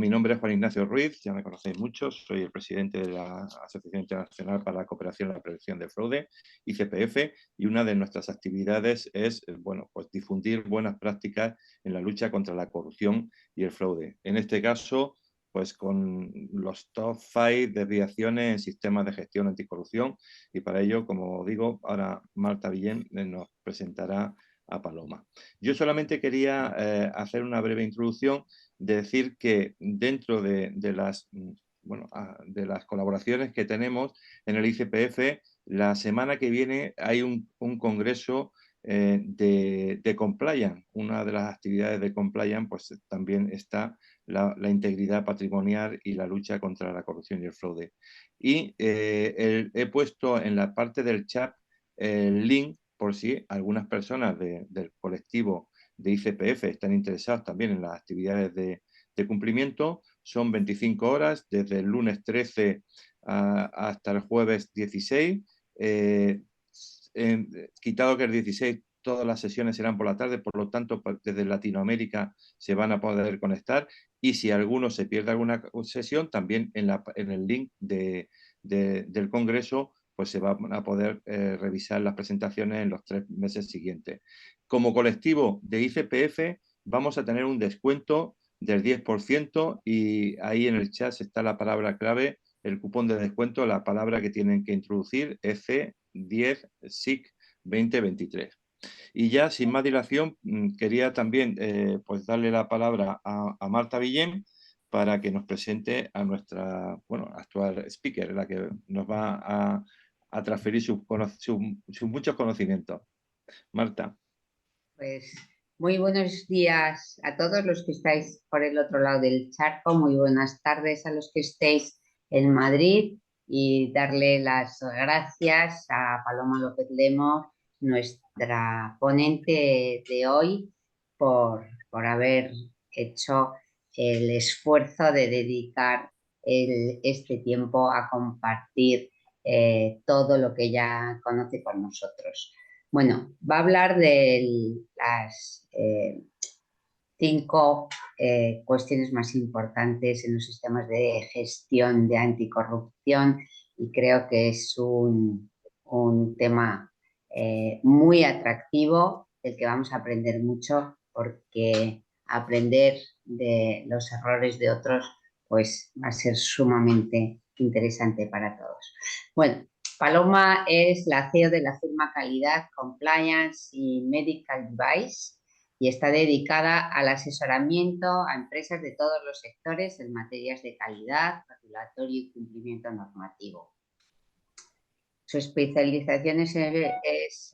mi nombre es Juan Ignacio Ruiz, ya me conocéis muchos, soy el presidente de la Asociación Internacional para la Cooperación y la Prevención del Fraude, ICPF, y una de nuestras actividades es pues difundir buenas prácticas en la lucha contra la corrupción y el fraude. En este caso, pues con los top 5 desviaciones en sistemas de gestión anticorrupción, y para ello, como digo, ahora Marta Villén nos presentará a Paloma. Yo solamente quería hacer una breve introducción, de decir que dentro de las colaboraciones que tenemos en el ICPF, la semana que viene hay un congreso de compliance. Una de las actividades de compliance pues también está la integridad patrimonial y la lucha contra la corrupción y el fraude. Y he puesto en la parte del chat el link por si algunas personas del colectivo de ICPF están interesados también en las actividades de cumplimiento. Son 25 horas, desde el lunes 13 hasta el jueves 16. Quitado que el 16 todas las sesiones serán por la tarde, por lo tanto desde Latinoamérica se van a poder conectar, y si alguno se pierde alguna sesión, también en el link del Congreso pues se van a poder revisar las presentaciones en los 3 meses siguientes. Como colectivo de ICPF vamos a tener un descuento del 10%, y ahí en el chat está la palabra clave, el cupón de descuento, la palabra que tienen que introducir es C10SIC2023. Y ya sin más dilación, quería también pues darle la palabra a Marta Villén para que nos presente a nuestra actual speaker, la que nos va a transferir sus muchos conocimientos. Marta. Pues muy buenos días a todos los que estáis por el otro lado del charco, muy buenas tardes a los que estéis en Madrid, y darle las gracias a Paloma López Lemos, nuestra ponente de hoy, por haber hecho el esfuerzo de dedicar este tiempo a compartir todo lo que ella conoce con nosotros. Bueno, va a hablar de las 5 cuestiones más importantes en los sistemas de gestión de anticorrupción, y creo que es un tema muy atractivo, del que vamos a aprender mucho, porque aprender de los errores de otros pues va a ser sumamente interesante para todos. Bueno, Paloma es la CEO de la firma Calidad, Compliance y Medical Device, y está dedicada al asesoramiento a empresas de todos los sectores en materias de calidad, regulatorio y cumplimiento normativo. Su especialización es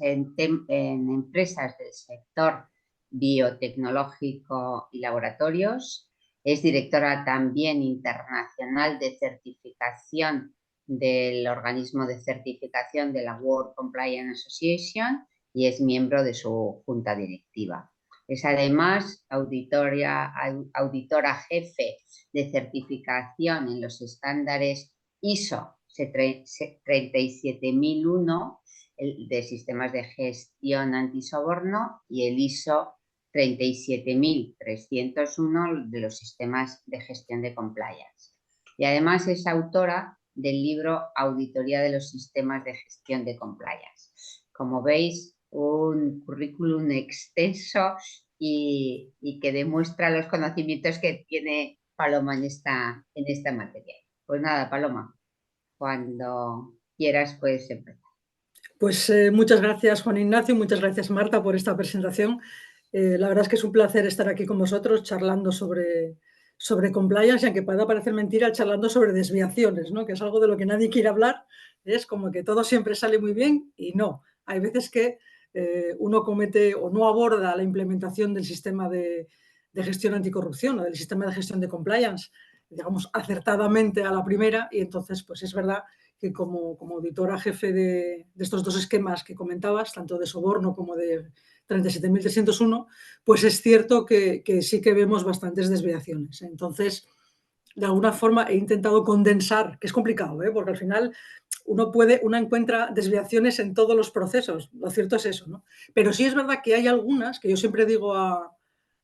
en empresas del sector biotecnológico y laboratorios. Es directora también internacional de certificación del organismo de certificación de la World Compliance Association y es miembro de su junta directiva. Es además auditora jefe de certificación en los estándares ISO 37001 de sistemas de gestión antisoborno y el ISO 37301 de los sistemas de gestión de compliance. Y además es autora del libro Auditoría de los sistemas de gestión de compliance. Como veis, un currículum extenso y que demuestra los conocimientos que tiene Paloma en esta materia. Pues nada, Paloma, cuando quieras puedes empezar. Pues muchas gracias, Juan Ignacio, muchas gracias, Marta, por esta presentación. La verdad es que es un placer estar aquí con vosotros charlando sobre compliance, y aunque pueda parecer mentira, charlando sobre desviaciones, ¿no? Que es algo de lo que nadie quiere hablar. Es como que todo siempre sale muy bien, y no. Hay veces que uno comete o no aborda la implementación del sistema de gestión anticorrupción o del sistema de gestión de compliance, digamos, acertadamente a la primera, y entonces pues es verdad que como auditora jefe de estos 2 esquemas que comentabas, tanto de soborno como de 37.301, pues es cierto que sí que vemos bastantes desviaciones. Entonces, de alguna forma he intentado condensar, que es complicado, porque al final uno encuentra desviaciones en todos los procesos, lo cierto es eso, ¿no? Pero sí es verdad que hay algunas, que yo siempre digo a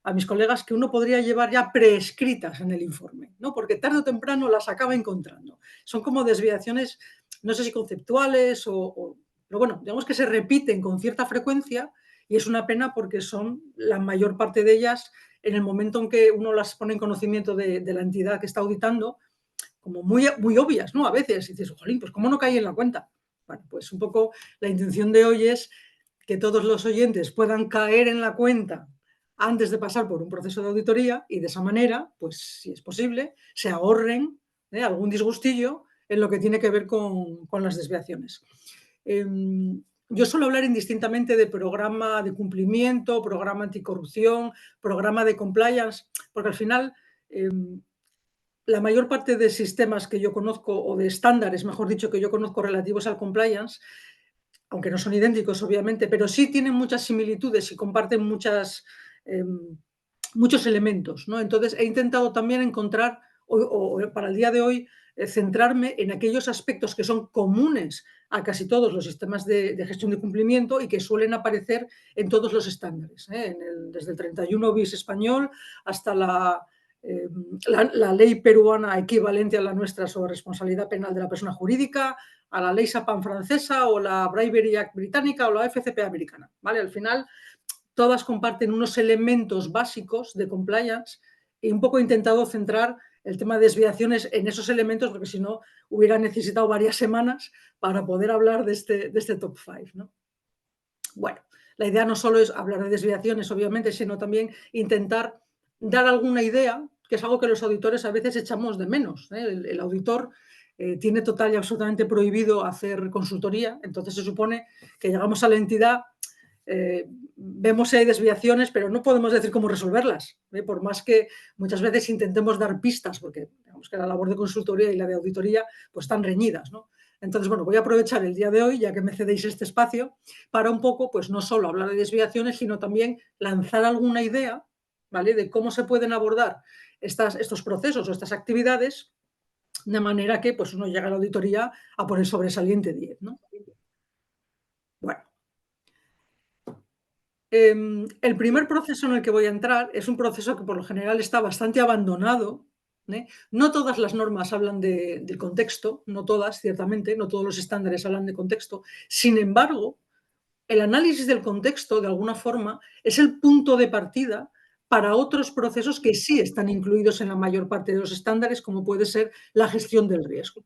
a mis colegas que uno podría llevar ya preescritas en el informe, ¿no? Porque tarde o temprano las acaba encontrando. Son como desviaciones, no sé si conceptuales pero bueno, digamos que se repiten con cierta frecuencia y es una pena porque son la mayor parte de ellas, en el momento en que uno las pone en conocimiento de la entidad que está auditando, como muy, muy obvias, ¿no? A veces dices, jolín, pues ¿cómo no caí en la cuenta? Bueno, pues un poco la intención de hoy es que todos los oyentes puedan caer en la cuenta antes de pasar por un proceso de auditoría y de esa manera, pues si es posible, se ahorren algún disgustillo en lo que tiene que ver con las desviaciones. Yo suelo hablar indistintamente de programa de cumplimiento, programa anticorrupción, programa de compliance, porque al final la mayor parte de sistemas que yo conozco, o de estándares, mejor dicho, que yo conozco relativos al compliance, aunque no son idénticos, obviamente, pero sí tienen muchas similitudes y comparten muchos elementos, ¿no? Entonces, he intentado también encontrar, o para el día de hoy, centrarme en aquellos aspectos que son comunes a casi todos los sistemas de gestión de cumplimiento y que suelen aparecer en todos los estándares, desde el 31 bis español hasta la ley peruana equivalente a la nuestra sobre responsabilidad penal de la persona jurídica, a la ley SAPAN francesa o la Bribery Act británica o la FCPA americana, ¿vale? Al final, todas comparten unos elementos básicos de compliance y un poco he intentado centrar el tema de desviaciones en esos elementos, porque si no hubiera necesitado varias semanas para poder hablar de este top 5, ¿no? Bueno, la idea no solo es hablar de desviaciones, obviamente, sino también intentar dar alguna idea, que es algo que los auditores a veces echamos de menos. El auditor tiene total y absolutamente prohibido hacer consultoría, entonces se supone que llegamos a la entidad, vemos si hay desviaciones, pero no podemos decir cómo resolverlas, por más que muchas veces intentemos dar pistas, porque digamos que la labor de consultoría y la de auditoría pues están reñidas, ¿no? Entonces, bueno, voy a aprovechar el día de hoy, ya que me cedéis este espacio, para un poco, pues no solo hablar de desviaciones, sino también lanzar alguna idea, ¿vale?, de cómo se pueden abordar estos procesos o estas actividades, de manera que pues, uno llega a la auditoría a por el sobresaliente 10, ¿no? Bueno. El primer proceso en el que voy a entrar es un proceso que por lo general está bastante abandonado. No todas las normas hablan del contexto, no todas, ciertamente, no todos los estándares hablan de contexto. Sin embargo, el análisis del contexto, de alguna forma, es el punto de partida para otros procesos que sí están incluidos en la mayor parte de los estándares, como puede ser la gestión del riesgo.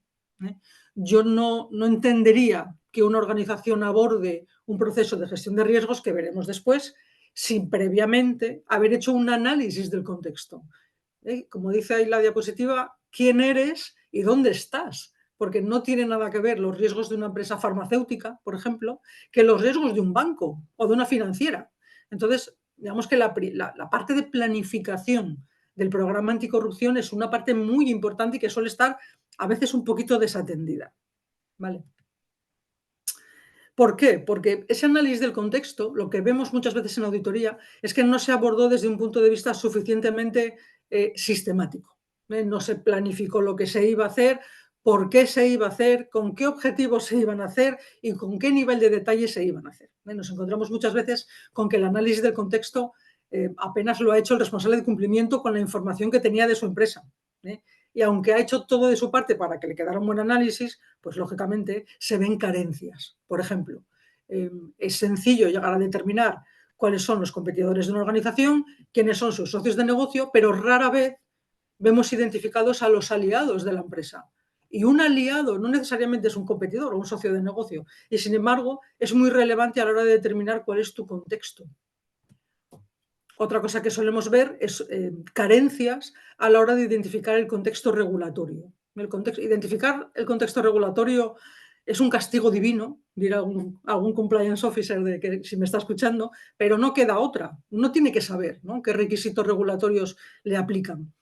Yo no entendería que una organización aborde un proceso de gestión de riesgos, que veremos después, sin previamente haber hecho un análisis del contexto. Como dice ahí la diapositiva, ¿quién eres y dónde estás? Porque no tiene nada que ver los riesgos de una empresa farmacéutica, por ejemplo, que los riesgos de un banco o de una financiera. Entonces, digamos que la parte de planificación del programa anticorrupción es una parte muy importante y que suele estar a veces un poquito desatendida. ¿Vale? ¿Por qué? Porque ese análisis del contexto, lo que vemos muchas veces en auditoría, es que no se abordó desde un punto de vista suficientemente sistemático. No se planificó lo que se iba a hacer, por qué se iba a hacer, con qué objetivos se iban a hacer y con qué nivel de detalle se iban a hacer. Nos encontramos muchas veces con que el análisis del contexto apenas lo ha hecho el responsable de cumplimiento con la información que tenía de su empresa. Y aunque ha hecho todo de su parte para que le quedara un buen análisis, pues lógicamente se ven carencias. Por ejemplo, es sencillo llegar a determinar cuáles son los competidores de una organización, quiénes son sus socios de negocio, pero rara vez vemos identificados a los aliados de la empresa. Y un aliado no necesariamente es un competidor o un socio de negocio, y sin embargo es muy relevante a la hora de determinar cuál es tu contexto. Otra cosa que solemos ver es carencias a la hora de identificar el contexto regulatorio. Identificar el contexto regulatorio es un castigo divino, dirá algún compliance officer de que si me está escuchando, pero no queda otra. No tiene que saber, ¿no?, qué requisitos regulatorios le aplican.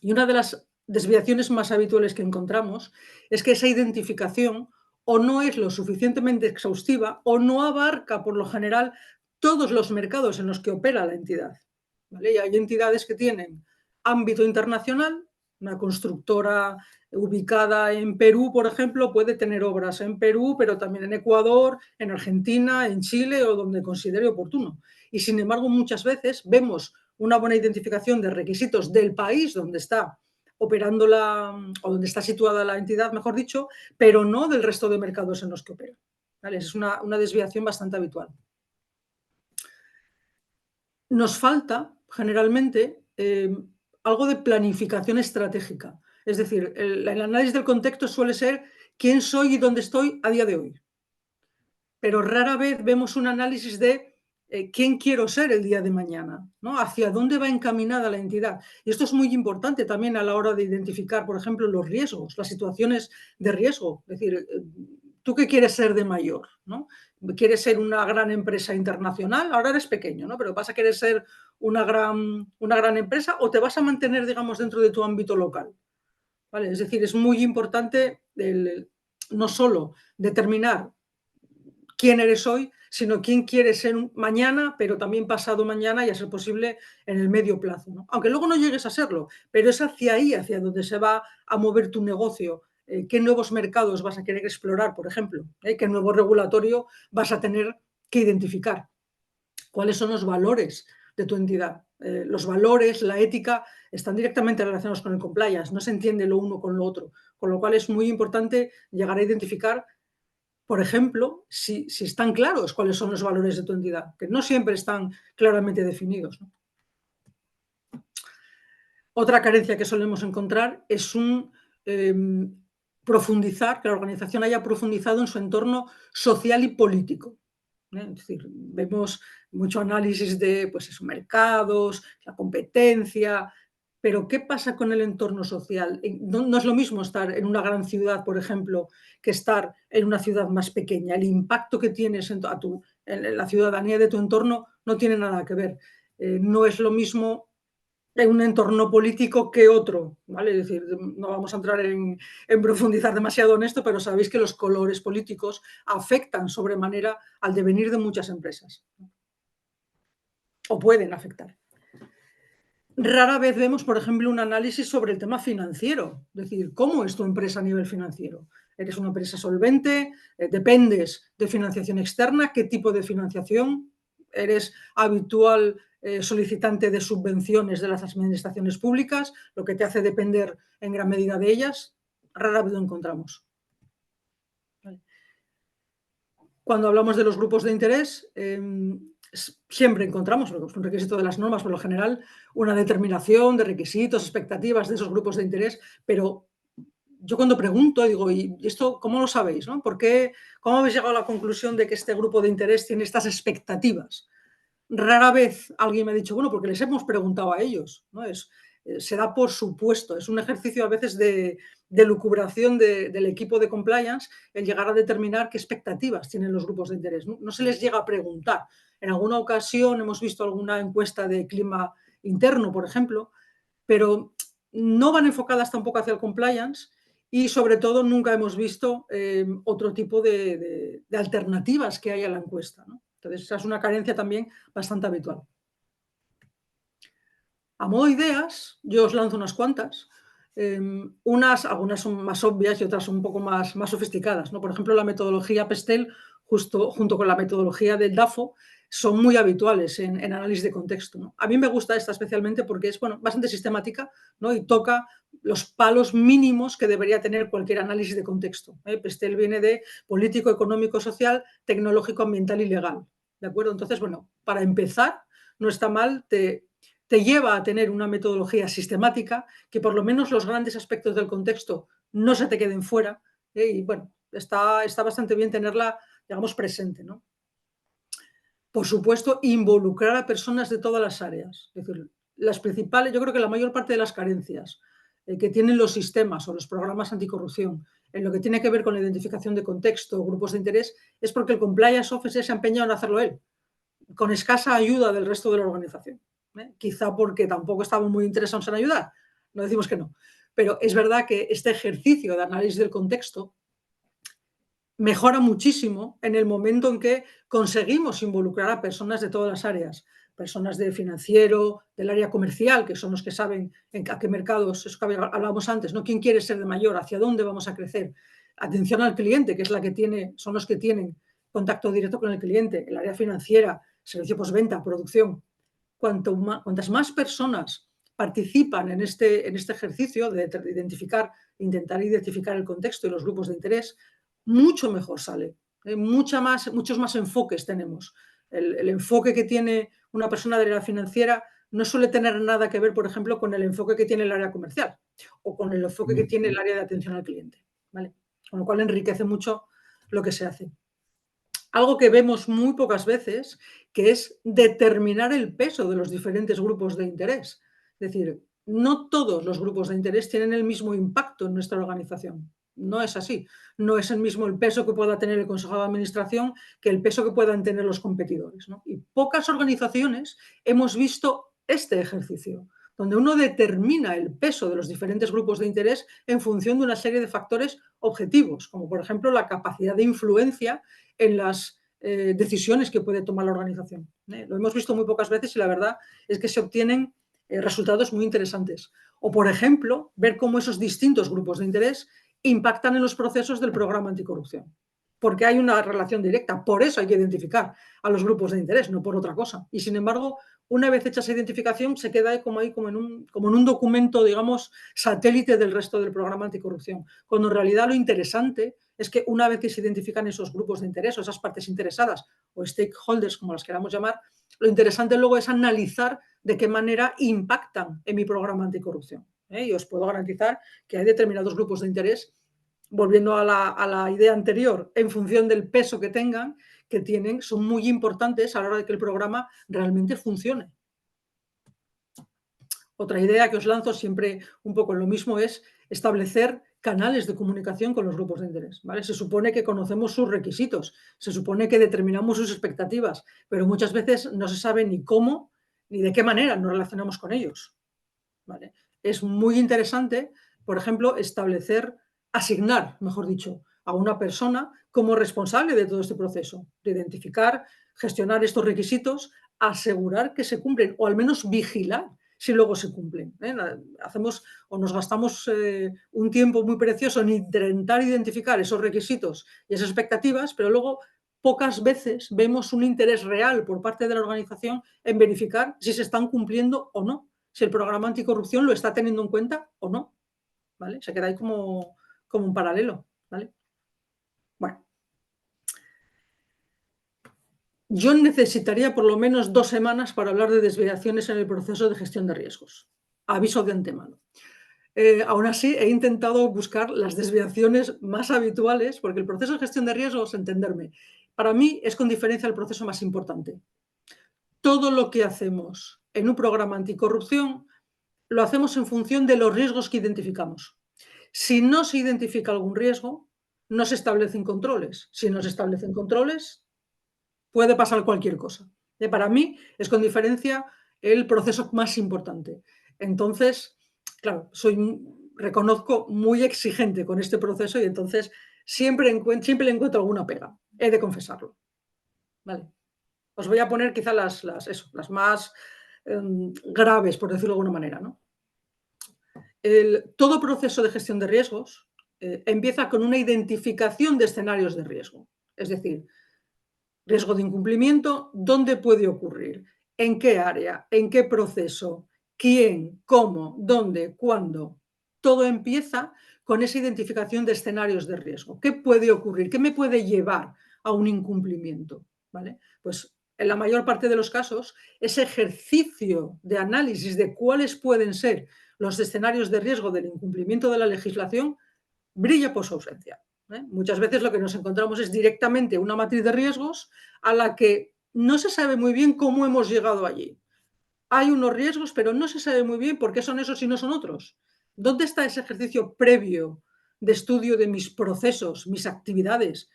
Y una de las desviaciones más habituales que encontramos es que esa identificación o no es lo suficientemente exhaustiva o no abarca, por lo general, todos los mercados en los que opera la entidad. ¿Vale? Y hay entidades que tienen ámbito internacional. Una constructora ubicada en Perú, por ejemplo, puede tener obras en Perú, pero también en Ecuador, en Argentina, en Chile o donde considere oportuno. Y sin embargo, muchas veces vemos una buena identificación de requisitos del país donde está operando o donde está situada la entidad, mejor dicho, pero no del resto de mercados en los que opera. ¿Vale? Es una desviación bastante habitual. Nos falta, generalmente, algo de planificación estratégica. Es decir, el análisis del contexto suele ser quién soy y dónde estoy a día de hoy. Pero rara vez vemos un análisis de quién quiero ser el día de mañana, ¿no? Hacia dónde va encaminada la entidad. Y esto es muy importante también a la hora de identificar, por ejemplo, los riesgos, las situaciones de riesgo. Es decir, ¿tú qué quieres ser de mayor? ¿No? ¿Quieres ser una gran empresa internacional? Ahora eres pequeño, ¿no? Pero vas a querer ser una gran empresa o te vas a mantener, digamos, dentro de tu ámbito local. ¿Vale? Es decir, es muy importante no solo determinar quién eres hoy, sino quién quieres ser mañana, pero también pasado mañana y a ser posible en el medio plazo, ¿no? Aunque luego no llegues a serlo, pero es hacia ahí, hacia donde se va a mover tu negocio. ¿Qué nuevos mercados vas a querer explorar, por ejemplo? ¿Qué nuevo regulatorio vas a tener que identificar? ¿Cuáles son los valores de tu entidad? Los valores, la ética, están directamente relacionados con el compliance, no se entiende lo uno con lo otro, con lo cual es muy importante llegar a identificar, por ejemplo, si están claros cuáles son los valores de tu entidad, que no siempre están claramente definidos, ¿no? Otra carencia que solemos encontrar es profundizar, que la organización haya profundizado en su entorno social y político. Es decir, vemos mucho análisis de pues, esos mercados, la competencia, pero ¿qué pasa con el entorno social? No es lo mismo estar en una gran ciudad, por ejemplo, que estar en una ciudad más pequeña. El impacto que tienes en la ciudadanía de tu entorno no tiene nada que ver. No es lo mismo en un entorno político que otro, ¿vale? Es decir, no vamos a entrar en profundizar demasiado en esto, pero sabéis que los colores políticos afectan sobremanera al devenir de muchas empresas, o pueden afectar. Rara vez vemos, por ejemplo, un análisis sobre el tema financiero, es decir, ¿cómo es tu empresa a nivel financiero? ¿Eres una empresa solvente? ¿Dependes de financiación externa? ¿Qué tipo de financiación? ¿Eres habitual solicitante de subvenciones de las administraciones públicas, lo que te hace depender en gran medida de ellas? Rara vez lo encontramos. Cuando hablamos de los grupos de interés, siempre encontramos, porque es un requisito de las normas por lo general, una determinación de requisitos, expectativas de esos grupos de interés, pero yo cuando pregunto, digo, ¿y esto cómo lo sabéis? ¿No? ¿Cómo habéis llegado a la conclusión de que este grupo de interés tiene estas expectativas? Rara vez alguien me ha dicho, bueno, porque les hemos preguntado a ellos, ¿no? Se da por supuesto, es un ejercicio a veces de lucubración del equipo de compliance el llegar a determinar qué expectativas tienen los grupos de interés. No se les llega a preguntar. En alguna ocasión hemos visto alguna encuesta de clima interno, por ejemplo, pero no van enfocadas tampoco hacia el compliance y sobre todo nunca hemos visto otro tipo de alternativas que hay a la encuesta, ¿no? Entonces, esa es una carencia también bastante habitual. A modo de ideas, yo os lanzo unas cuantas. Algunas son más obvias y otras son un poco más sofisticadas, ¿no? Por ejemplo, la metodología PESTEL, junto con la metodología del DAFO, son muy habituales en análisis de contexto, ¿no? A mí me gusta esta especialmente porque es bastante sistemática, ¿no? Y toca los palos mínimos que debería tener cualquier análisis de contexto. PESTEL viene de político, económico, social, tecnológico, ambiental y legal. ¿De acuerdo? Entonces, bueno, para empezar, no está mal, te lleva a tener una metodología sistemática, que por lo menos los grandes aspectos del contexto no se te queden fuera, y bueno, está bastante bien tenerla, digamos, presente, ¿no? Por supuesto, involucrar a personas de todas las áreas. Es decir, las principales, yo creo que la mayor parte de las carencias que tienen los sistemas o los programas anticorrupción en lo que tiene que ver con la identificación de contexto o grupos de interés es porque el compliance officer se ha empeñado en hacerlo él, con escasa ayuda del resto de la organización. Quizá porque tampoco estamos muy interesados en ayudar, no decimos que no, pero es verdad que este ejercicio de análisis del contexto mejora muchísimo en el momento en que conseguimos involucrar a personas de todas las áreas, personas de financiero, del área comercial, que son los que saben a qué mercados, eso que hablábamos antes, ¿no? ¿Quién quiere ser de mayor? ¿Hacia dónde vamos a crecer? Atención al cliente, que es son los que tienen contacto directo con el cliente, el área financiera, servicio postventa, producción. cuantas más personas participan en este ejercicio de intentar identificar el contexto y los grupos de interés, mucho mejor sale. Muchos más enfoques tenemos. El enfoque que tiene una persona del área financiera no suele tener nada que ver, por ejemplo, con el enfoque que tiene el área comercial o con el enfoque que tiene el área de atención al cliente, ¿vale? Con lo cual enriquece mucho lo que se hace. Algo que vemos muy pocas veces, que es determinar el peso de los diferentes grupos de interés. Es decir, no todos los grupos de interés tienen el mismo impacto en nuestra organización. No es así. No es el mismo el peso que pueda tener el Consejo de Administración que el peso que puedan tener los competidores, ¿no? Y pocas organizaciones hemos visto este ejercicio, donde uno determina el peso de los diferentes grupos de interés en función de una serie de factores objetivos, como por ejemplo la capacidad de influencia en las decisiones que puede tomar la organización. Lo hemos visto muy pocas veces y la verdad es que se obtienen resultados muy interesantes. O, por ejemplo, ver cómo esos distintos grupos de interés impactan en los procesos del programa anticorrupción. Porque hay una relación directa. Por eso hay que identificar a los grupos de interés, no por otra cosa. Y, sin embargo, una vez hecha esa identificación, se queda como en un documento, digamos, satélite del resto del programa anticorrupción. Cuando en realidad lo interesante es que una vez que se identifican esos grupos de interés o esas partes interesadas o stakeholders, como las queramos llamar, lo interesante luego es analizar de qué manera impactan en mi programa anticorrupción. Y os puedo garantizar que hay determinados grupos de interés, volviendo a la idea anterior, en función del peso que tengan, que tienen, son muy importantes a la hora de que el programa realmente funcione. Otra idea que os lanzo siempre un poco en lo mismo es establecer canales de comunicación con los grupos de interés, ¿vale? Se supone que conocemos sus requisitos, se supone que determinamos sus expectativas, pero muchas veces no se sabe ni cómo ni de qué manera nos relacionamos con ellos, ¿vale? Es muy interesante, por ejemplo, asignar, mejor dicho, a una persona como responsable de todo este proceso, de identificar, gestionar estos requisitos, asegurar que se cumplen o al menos vigilar si luego se cumplen. Hacemos o nos gastamos un tiempo muy precioso en intentar identificar esos requisitos y esas expectativas, pero luego pocas veces vemos un interés real por parte de la organización en verificar si se están cumpliendo o no, si el programa anticorrupción lo está teniendo en cuenta o no, ¿vale? Se queda ahí como un paralelo, ¿vale? Bueno. Yo necesitaría por lo menos 2 semanas para hablar de desviaciones en el proceso de gestión de riesgos. Aviso de antemano. Aún así, he intentado buscar las desviaciones más habituales, porque el proceso de gestión de riesgos, entenderme, para mí es con diferencia el proceso más importante. Todo lo que hacemos en un programa anticorrupción lo hacemos en función de los riesgos que identificamos. Si no se identifica algún riesgo, no se establecen controles. Si no se establecen controles, puede pasar cualquier cosa. Para mí es con diferencia el proceso más importante. Entonces, claro, reconozco muy exigente con este proceso y entonces siempre le encuentro alguna pega. He de confesarlo. Vale. Os voy a poner quizá las más graves, por decirlo de alguna manera, ¿no? Todo proceso de gestión de riesgos empieza con una identificación de escenarios de riesgo. Es decir, riesgo de incumplimiento, ¿dónde puede ocurrir? ¿En qué área? ¿En qué proceso? ¿Quién? ¿Cómo? ¿Dónde? ¿Cuándo? Todo empieza con esa identificación de escenarios de riesgo. ¿Qué puede ocurrir? ¿Qué me puede llevar a un incumplimiento? ¿Vale? Pues en la mayor parte de los casos, ese ejercicio de análisis de cuáles pueden ser los escenarios de riesgo del incumplimiento de la legislación brilla por su ausencia. Muchas veces lo que nos encontramos es directamente una matriz de riesgos a la que no se sabe muy bien cómo hemos llegado allí. Hay unos riesgos, pero no se sabe muy bien por qué son esos y no son otros. ¿Dónde está ese ejercicio previo de estudio de mis procesos, mis actividades,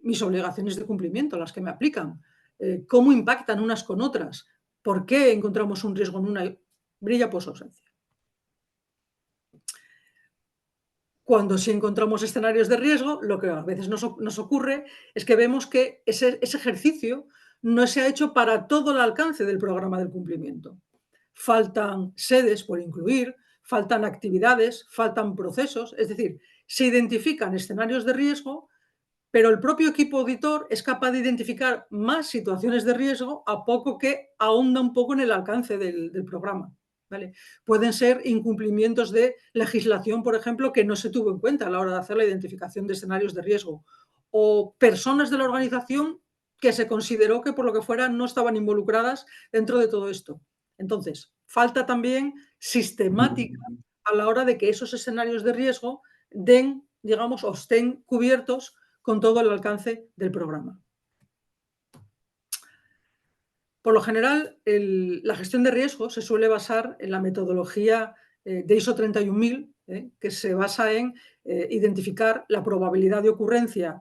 mis obligaciones de cumplimiento, las que me aplican? ¿Cómo impactan unas con otras? ¿Por qué encontramos un riesgo en una? Brilla por su ausencia. Cuando sí encontramos escenarios de riesgo, lo que a veces nos ocurre es que vemos que ese ejercicio no se ha hecho para todo el alcance del programa del cumplimiento. Faltan sedes por incluir, faltan actividades, faltan procesos, es decir, se identifican escenarios de riesgo, pero el propio equipo auditor es capaz de identificar más situaciones de riesgo a poco que ahonda un poco en el alcance del programa. ¿Vale? Pueden ser incumplimientos de legislación, por ejemplo, que no se tuvo en cuenta a la hora de hacer la identificación de escenarios de riesgo, o personas de la organización que se consideró que por lo que fuera no estaban involucradas dentro de todo esto. Entonces, falta también sistemática a la hora de que esos escenarios de riesgo den, digamos, o estén cubiertos con todo el alcance del programa. Por lo general, la gestión de riesgos se suele basar en la metodología de ISO 31000, que se basa en identificar la probabilidad de ocurrencia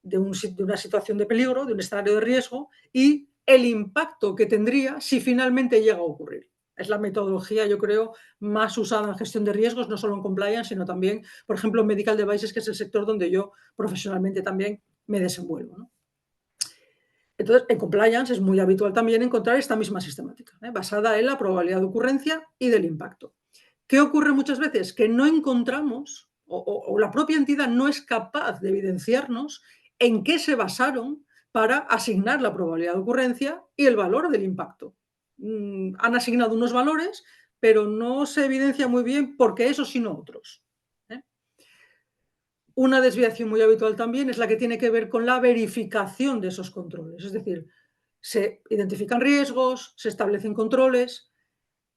de una situación de peligro, de un escenario de riesgo, y el impacto que tendría si finalmente llega a ocurrir. Es la metodología, yo creo, más usada en gestión de riesgos, no solo en compliance, sino también, por ejemplo, en medical devices, que es el sector donde yo profesionalmente también me desenvuelvo, ¿no? Entonces, en compliance es muy habitual también encontrar esta misma sistemática, basada en la probabilidad de ocurrencia y del impacto. ¿Qué ocurre muchas veces? Que no encontramos, o la propia entidad no es capaz de evidenciarnos en qué se basaron para asignar la probabilidad de ocurrencia y el valor del impacto. Han asignado unos valores, pero no se evidencia muy bien por qué esos sino otros. Una desviación muy habitual también es la que tiene que ver con la verificación de esos controles. Es decir, se identifican riesgos, se establecen controles,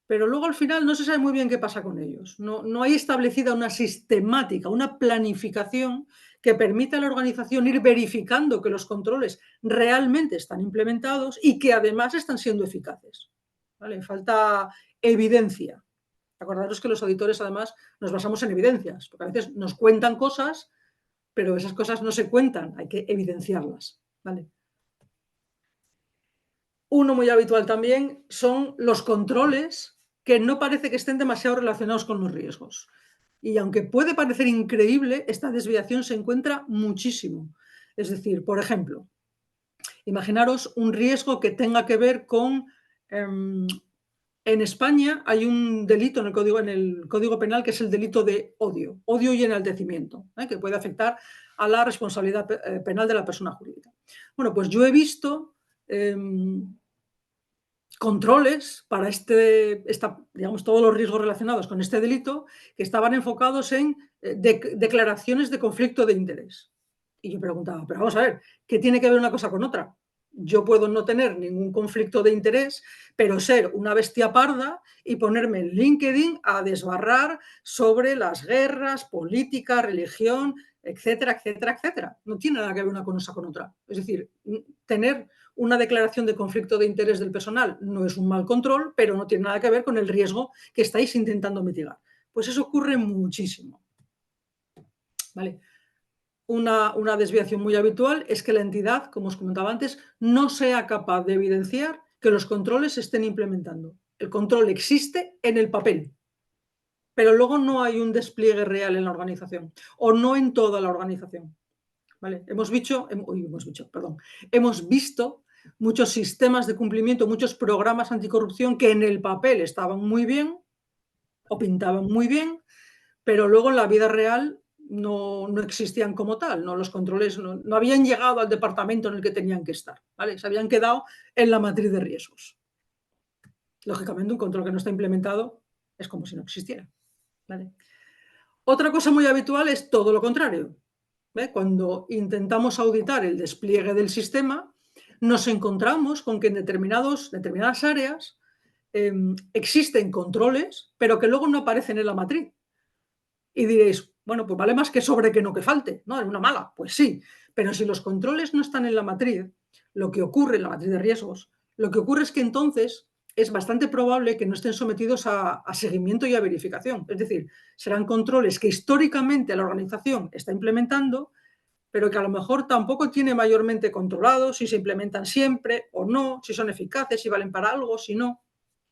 pero luego al final no se sabe muy bien qué pasa con ellos. No hay establecida una sistemática, una planificación que permita a la organización ir verificando que los controles realmente están implementados y que además están siendo eficaces. ¿Vale? Falta evidencia. Acordaros que los auditores además nos basamos en evidencias, porque a veces nos cuentan cosas, pero esas cosas no se cuentan, hay que evidenciarlas. ¿Vale? Uno muy habitual también son los controles que no parece que estén demasiado relacionados con los riesgos. Y aunque puede parecer increíble, esta desviación se encuentra muchísimo. Es decir, por ejemplo, imaginaros un riesgo que tenga que ver con... en España hay un delito en el Código Penal que es el delito de odio y enaltecimiento, que puede afectar a la responsabilidad penal de la persona jurídica. Bueno, pues yo he visto controles para digamos, todos los riesgos relacionados con este delito que estaban enfocados en declaraciones de conflicto de interés. Y yo preguntaba, pero vamos a ver, ¿qué tiene que ver una cosa con otra? Yo puedo no tener ningún conflicto de interés, pero ser una bestia parda y ponerme en LinkedIn a desbarrar sobre las guerras, política, religión, etcétera, etcétera, etcétera. No tiene nada que ver una cosa con otra. Es decir, tener una declaración de conflicto de interés del personal no es un mal control, pero no tiene nada que ver con el riesgo que estáis intentando mitigar. Pues eso ocurre muchísimo. ¿Vale? Una desviación muy habitual es que la entidad, como os comentaba antes, no sea capaz de evidenciar que los controles se estén implementando. El control existe en el papel, pero luego no hay un despliegue real en la organización o no en toda la organización. ¿Vale? Hemos visto muchos sistemas de cumplimiento, muchos programas anticorrupción que en el papel estaban muy bien o pintaban muy bien, pero luego en la vida real no existían como tal, ¿no? Los controles no habían llegado al departamento en el que tenían que estar, ¿vale? Se habían quedado en la matriz de riesgos. Lógicamente, un control que no está implementado es como si no existiera, ¿vale? Otra cosa muy habitual es todo lo contrario. Cuando intentamos auditar el despliegue del sistema, nos encontramos con que en determinadas áreas existen controles, pero que luego no aparecen en la matriz. Y diréis, bueno, pues vale más que sobre que no que falte, ¿no? En una mala, pues sí, pero si los controles no están en la matriz, lo que ocurre en la matriz de riesgos, lo que ocurre es que entonces es bastante probable que no estén sometidos a seguimiento y a verificación. Es decir, serán controles que históricamente la organización está implementando, pero que a lo mejor tampoco tiene mayormente controlado si se implementan siempre o no, si son eficaces, si valen para algo, si no.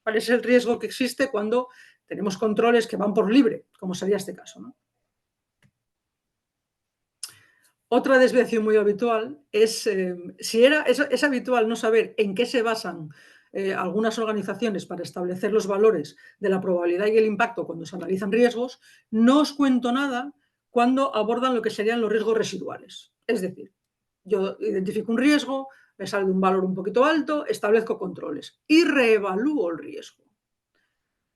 ¿Cuál es el riesgo que existe cuando tenemos controles que van por libre, como sería este caso, ¿no? Otra desviación muy habitual es, es habitual no saber en qué se basan algunas organizaciones para establecer los valores de la probabilidad y el impacto cuando se analizan riesgos, no os cuento nada cuando abordan lo que serían los riesgos residuales. Es decir, yo identifico un riesgo, me sale un valor un poquito alto, establezco controles y reevalúo el riesgo.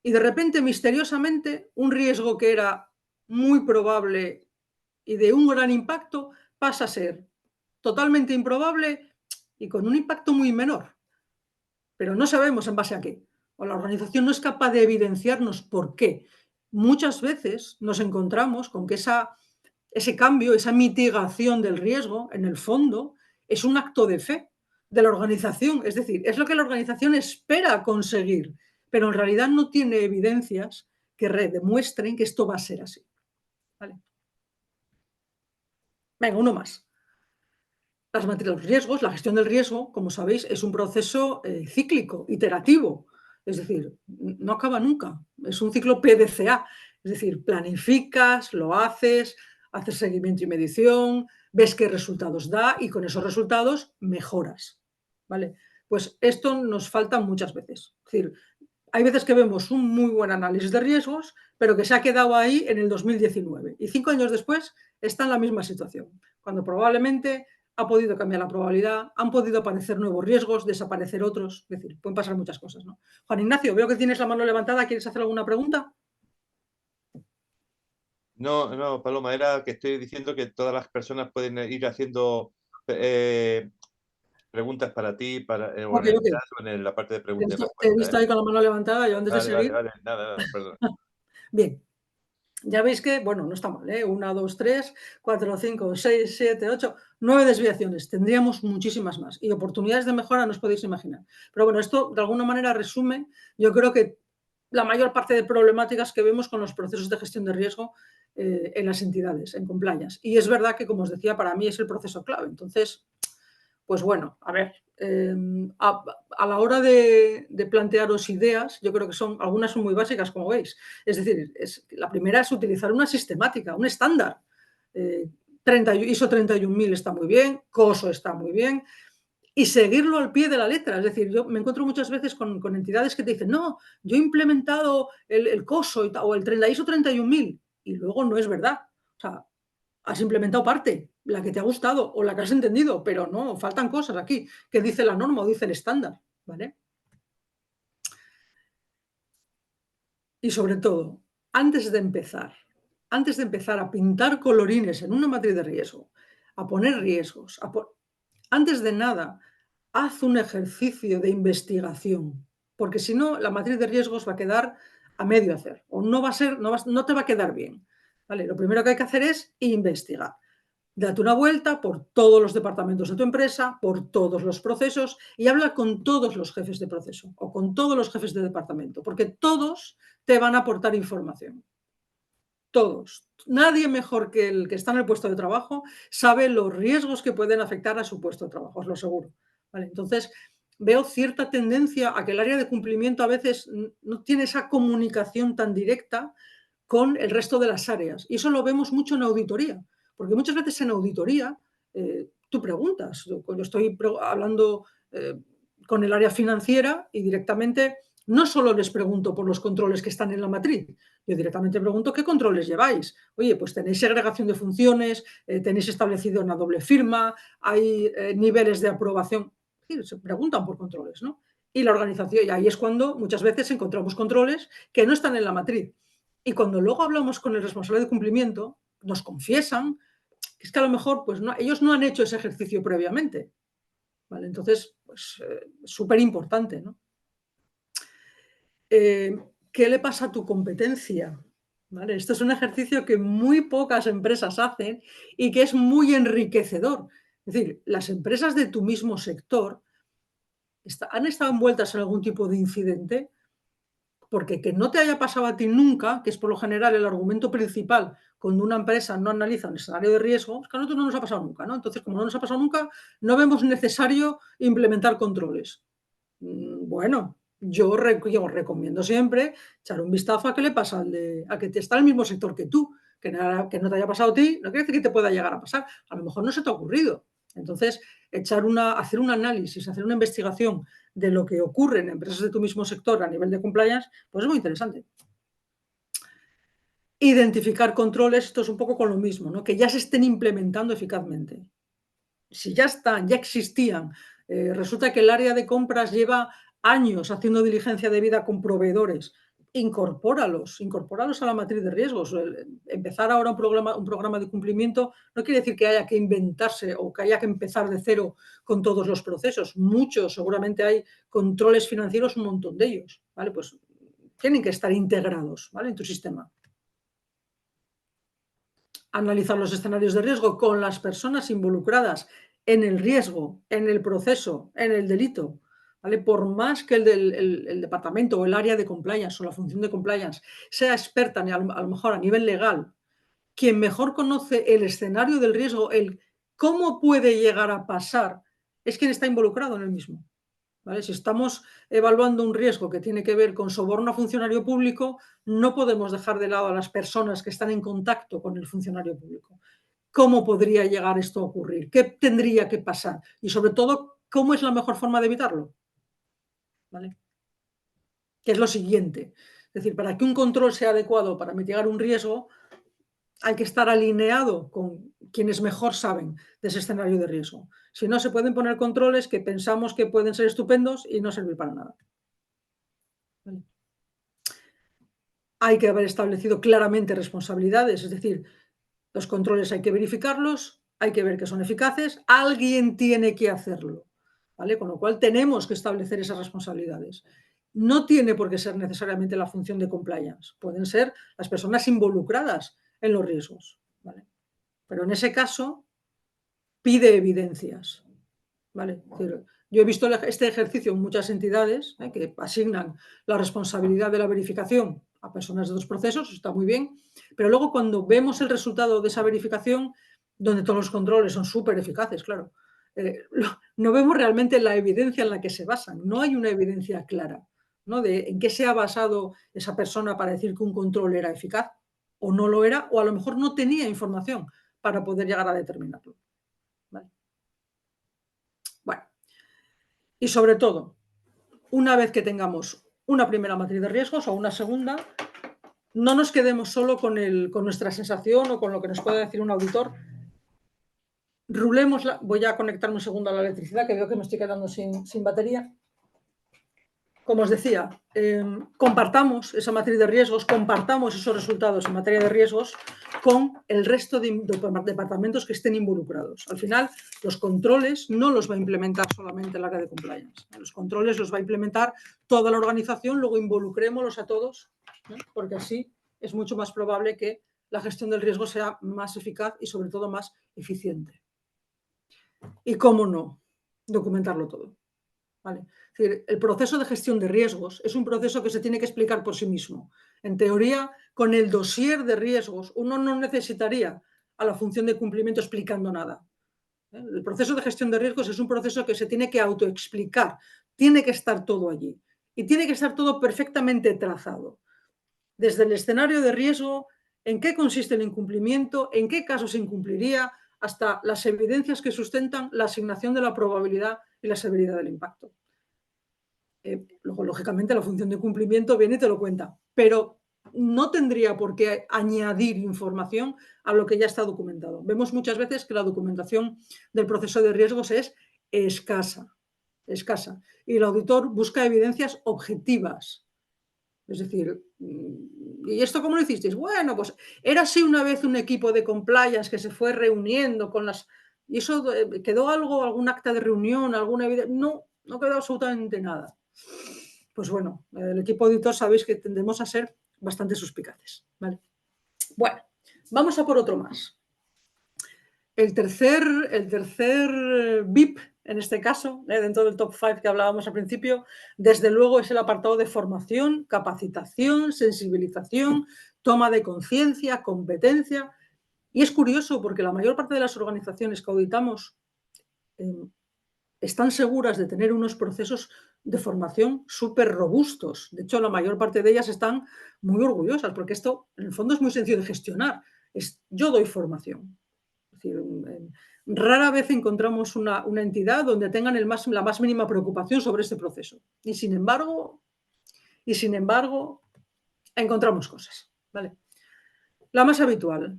Y de repente, misteriosamente, un riesgo que era muy probable y de un gran impacto pasa a ser totalmente improbable y con un impacto muy menor. Pero no sabemos en base a qué. O la organización no es capaz de evidenciarnos por qué. Muchas veces nos encontramos con que ese cambio, esa mitigación del riesgo, en el fondo, es un acto de fe de la organización. Es decir, es lo que la organización espera conseguir, pero en realidad no tiene evidencias que demuestren que esto va a ser así. ¿Vale? Venga, uno más. Los riesgos, la gestión del riesgo, como sabéis, es un proceso cíclico, iterativo. Es decir, no acaba nunca. Es un ciclo PDCA. Es decir, planificas, lo haces seguimiento y medición, ves qué resultados da y con esos resultados mejoras. ¿Vale? Pues esto nos falta muchas veces. Es decir, hay veces que vemos un muy buen análisis de riesgos, pero que se ha quedado ahí en el 2019 y 5 años después está en la misma situación, cuando probablemente ha podido cambiar la probabilidad, han podido aparecer nuevos riesgos, desaparecer otros, es decir, pueden pasar muchas cosas, ¿no? Juan Ignacio, veo que tienes la mano levantada, ¿quieres hacer alguna pregunta? No, no, Paloma, era que estoy diciendo que todas las personas pueden ir haciendo preguntas para ti, o Ok, en el ok. chat o en la parte de preguntas y Te he respuestas, visto ahí con la mano levantada, yo antes de Vale, vale, seguir. vale, nada, nada, perdón. Bien, ya veis que, bueno, no está mal, ¿eh? 1, 2, 3, 4, 5, 6, 7, 8, 9 desviaciones. Tendríamos muchísimas más. Y oportunidades de mejora no os podéis imaginar. Pero bueno, esto de alguna manera resume, yo creo que la mayor parte de problemáticas que vemos con los procesos de gestión de riesgo en las entidades, en compliance. Y es verdad que, como os decía, para mí es el proceso clave. Entonces, pues bueno, a ver, a la hora de plantearos ideas, yo creo que algunas son muy básicas, como veis. Es decir, la primera es utilizar una sistemática, un estándar. ISO 31000 está muy bien, COSO está muy bien, y seguirlo al pie de la letra. Es decir, yo me encuentro muchas veces con entidades que te dicen, no, yo he implementado el COSO o el ISO 31000, y luego no es verdad. O sea, has implementado parte, la que te ha gustado o la que has entendido, pero no, faltan cosas aquí, que dice la norma o dice el estándar, ¿vale? Y sobre todo, antes de empezar a pintar colorines en una matriz de riesgo, a poner riesgos, antes de nada, haz un ejercicio de investigación, porque si no, la matriz de riesgos va a quedar a medio hacer, o no va a ser, no te va a quedar bien. ¿Vale? Lo primero que hay que hacer es investigar. Date una vuelta por todos los departamentos de tu empresa, por todos los procesos y habla con todos los jefes de proceso o con todos los jefes de departamento, porque todos te van a aportar información. Todos. Nadie mejor que el que está en el puesto de trabajo sabe los riesgos que pueden afectar a su puesto de trabajo, os lo aseguro. ¿Vale? Entonces, veo cierta tendencia a que el área de cumplimiento a veces no tiene esa comunicación tan directa con el resto de las áreas. Y eso lo vemos mucho en auditoría, porque muchas veces en auditoría tú preguntas. Yo estoy hablando con el área financiera y directamente no solo les pregunto por los controles que están en la matriz, yo directamente pregunto qué controles lleváis. Oye, pues tenéis segregación de funciones, tenéis establecido una doble firma, hay niveles de aprobación. Sí, se preguntan por controles, ¿no? Y la organización, y ahí es cuando muchas veces encontramos controles que no están en la matriz. Y cuando luego hablamos con el responsable de cumplimiento, nos confiesan que es que a lo mejor pues no, ellos no han hecho ese ejercicio previamente. ¿Vale? Entonces, pues súper importante, ¿no? ¿Qué le pasa a tu competencia? ¿Vale? Esto es un ejercicio que muy pocas empresas hacen y que es muy enriquecedor. Es decir, las empresas de tu mismo sector han estado envueltas en algún tipo de incidente, porque que no te haya pasado a ti nunca, que es por lo general el argumento principal cuando una empresa no analiza un escenario de riesgo, es que a nosotros no nos ha pasado nunca, ¿no? Entonces, como no nos ha pasado nunca, no vemos necesario implementar controles. Bueno, yo recomiendo siempre echar un vistazo a qué le pasa a que está en el mismo sector que tú, que no te haya pasado a ti, no quiere decir que te pueda llegar a pasar, a lo mejor no se te ha ocurrido. Entonces, hacer un análisis, hacer una investigación de lo que ocurre en empresas de tu mismo sector a nivel de compliance, pues es muy interesante. Identificar controles, esto es un poco con lo mismo, ¿no? Que ya se estén implementando eficazmente. si ya están, ya existían, resulta que el área de compras lleva años haciendo diligencia debida con proveedores, incorpóralos a la matriz de riesgos. Empezar ahora un programa de cumplimiento no quiere decir que haya que inventarse o que haya que empezar de cero con todos los procesos. Muchos, seguramente hay controles financieros, un montón de ellos, ¿vale? Pues tienen que estar integrados, ¿vale?, en tu sistema. Analizar los escenarios de riesgo con las personas involucradas en el riesgo, en el proceso, en el delito, ¿vale? Por más que el departamento o el área de compliance o la función de compliance sea experta a lo mejor a nivel legal, quien mejor conoce el escenario del riesgo, el cómo puede llegar a pasar, es quien está involucrado en el mismo, ¿vale? Si estamos evaluando un riesgo que tiene que ver con soborno a funcionario público, no podemos dejar de lado a las personas que están en contacto con el funcionario público. ¿Cómo podría llegar esto a ocurrir? ¿Qué tendría que pasar? Y sobre todo, ¿cómo es la mejor forma de evitarlo? ¿Vale? Que es lo siguiente. Es decir, para que un control sea adecuado para mitigar un riesgo, hay que estar alineado con quienes mejor saben de ese escenario de riesgo. Si no, se pueden poner controles que pensamos que pueden ser estupendos y no servir para nada. ¿Vale? Hay que haber establecido claramente responsabilidades, es decir, los controles hay que verificarlos, hay que ver que son eficaces, alguien tiene que hacerlo, ¿vale? Con lo cual tenemos que establecer esas responsabilidades. No tiene por qué ser necesariamente la función de compliance, pueden ser las personas involucradas en los riesgos, ¿vale? Pero en ese caso pide evidencias, ¿vale? Es decir, yo he visto este ejercicio en muchas entidades que asignan la responsabilidad de la verificación a personas de dos procesos, está muy bien, pero luego cuando vemos el resultado de esa verificación, donde todos los controles son súper eficaces, claro, no vemos realmente la evidencia en la que se basan, no hay una evidencia clara, ¿no?, de en qué se ha basado esa persona para decir que un control era eficaz o no lo era, o a lo mejor no tenía información para poder llegar a determinarlo, ¿vale? Bueno, y sobre todo, una vez que tengamos una primera matriz de riesgos o una segunda, no nos quedemos solo con nuestra sensación o con lo que nos pueda decir un auditor. Rulémosla. Voy a conectarme un segundo a la electricidad, que veo que me estoy quedando sin batería. Como os decía, compartamos esa matriz de riesgos, compartamos esos resultados en materia de riesgos con el resto de departamentos que estén involucrados. Al final, los controles no los va a implementar solamente el área de compliance. Los controles los va a implementar toda la organización, luego involucrémoslos a todos, ¿no?, porque así es mucho más probable que la gestión del riesgo sea más eficaz y sobre todo más eficiente. Y cómo no, documentarlo todo, ¿vale? Es decir, el proceso de gestión de riesgos es un proceso que se tiene que explicar por sí mismo. En teoría, con el dossier de riesgos, uno no necesitaría a la función de cumplimiento explicando nada. El proceso de gestión de riesgos es un proceso que se tiene que autoexplicar, tiene que estar todo allí y tiene que estar todo perfectamente trazado. Desde el escenario de riesgo, en qué consiste el incumplimiento, en qué casos se incumpliría, hasta las evidencias que sustentan la asignación de la probabilidad y la severidad del impacto. Luego, lógicamente, la función de cumplimiento viene y te lo cuenta, pero no tendría por qué añadir información a lo que ya está documentado. Vemos muchas veces que la documentación del proceso de riesgos es escasa, y el auditor busca evidencias objetivas. Es decir, ¿y esto cómo lo hicisteis? Bueno, pues era así una vez un equipo de compliance que se fue reuniendo con las... ¿Y eso quedó algo, algún acta de reunión, alguna evidencia? No quedó absolutamente nada. Pues bueno, el equipo auditor sabéis que tendemos a ser bastante suspicaces, ¿vale? Bueno, vamos a por otro más. El tercer VIP, en este caso, dentro del top 5 que hablábamos al principio, desde luego es el apartado de formación, capacitación, sensibilización, toma de conciencia, competencia. Y es curioso porque la mayor parte de las organizaciones que auditamos están seguras de tener unos procesos de formación súper robustos. De hecho, la mayor parte de ellas están muy orgullosas porque esto, en el fondo, es muy sencillo de gestionar. Yo doy formación. Es decir, rara vez encontramos una entidad donde tengan la más mínima preocupación sobre este proceso. Y sin embargo, encontramos cosas, ¿vale? La más habitual,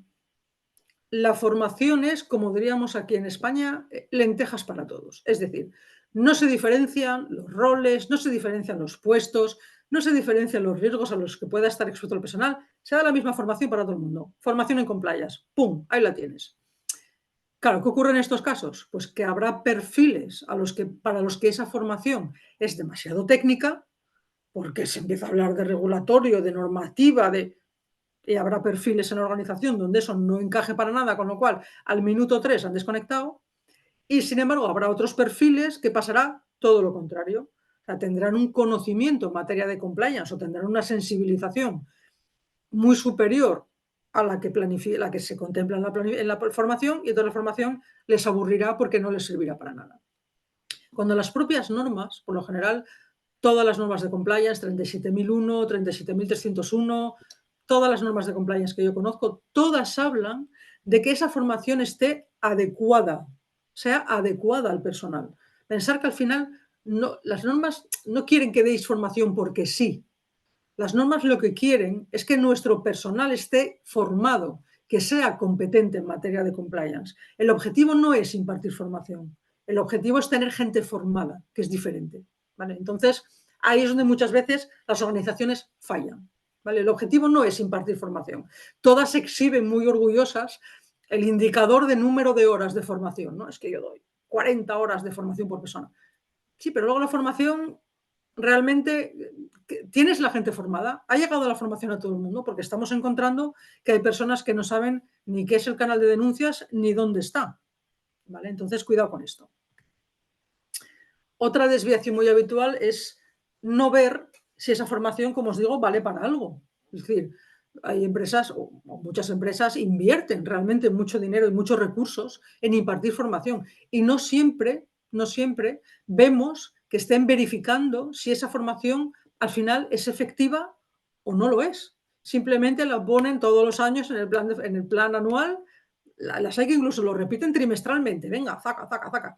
la formación es, como diríamos aquí en España, lentejas para todos. Es decir, no se diferencian los roles, no se diferencian los puestos, no se diferencian los riesgos a los que pueda estar expuesto el personal. Se da la misma formación para todo el mundo. Formación en compliance. ¡Pum! Ahí la tienes. Claro, ¿qué ocurre en estos casos? Pues que habrá perfiles para los que esa formación es demasiado técnica, porque se empieza a hablar de regulatorio, de normativa, y habrá perfiles en la organización donde eso no encaje para nada, con lo cual al minuto 3 han desconectado, y sin embargo habrá otros perfiles que pasará todo lo contrario. O sea, tendrán un conocimiento en materia de compliance o tendrán una sensibilización muy superior a la que se contempla en la formación, y entonces la formación les aburrirá porque no les servirá para nada. Cuando las propias normas, por lo general, todas las normas de compliance, 37.001, 37.301, todas las normas de compliance que yo conozco, todas hablan de que esa formación esté adecuada, sea adecuada al personal. Pensar que al final las normas no quieren que deis formación porque sí. Las normas lo que quieren es que nuestro personal esté formado, que sea competente en materia de compliance. El objetivo no es impartir formación, el objetivo es tener gente formada, que es diferente. ¿Vale? Entonces, ahí es donde muchas veces las organizaciones fallan. ¿Vale? El objetivo no es impartir formación. Todas exhiben muy orgullosas el indicador de número de horas de formación. ¿No? Es que yo doy 40 horas de formación por persona. Sí, pero luego la formación realmente, ¿tienes la gente formada? ¿Ha llegado la formación a todo el mundo? Porque estamos encontrando que hay personas que no saben ni qué es el canal de denuncias ni dónde está. ¿Vale? Entonces, cuidado con esto. Otra desviación muy habitual es no ver si esa formación, como os digo, vale para algo. Es decir, hay empresas, o muchas empresas, invierten realmente mucho dinero y muchos recursos en impartir formación. Y no siempre vemos que estén verificando si esa formación al final es efectiva o no lo es. Simplemente la ponen todos los años en el plan anual. Las hay que incluso lo repiten trimestralmente. Venga, zaca, zaca, zaca.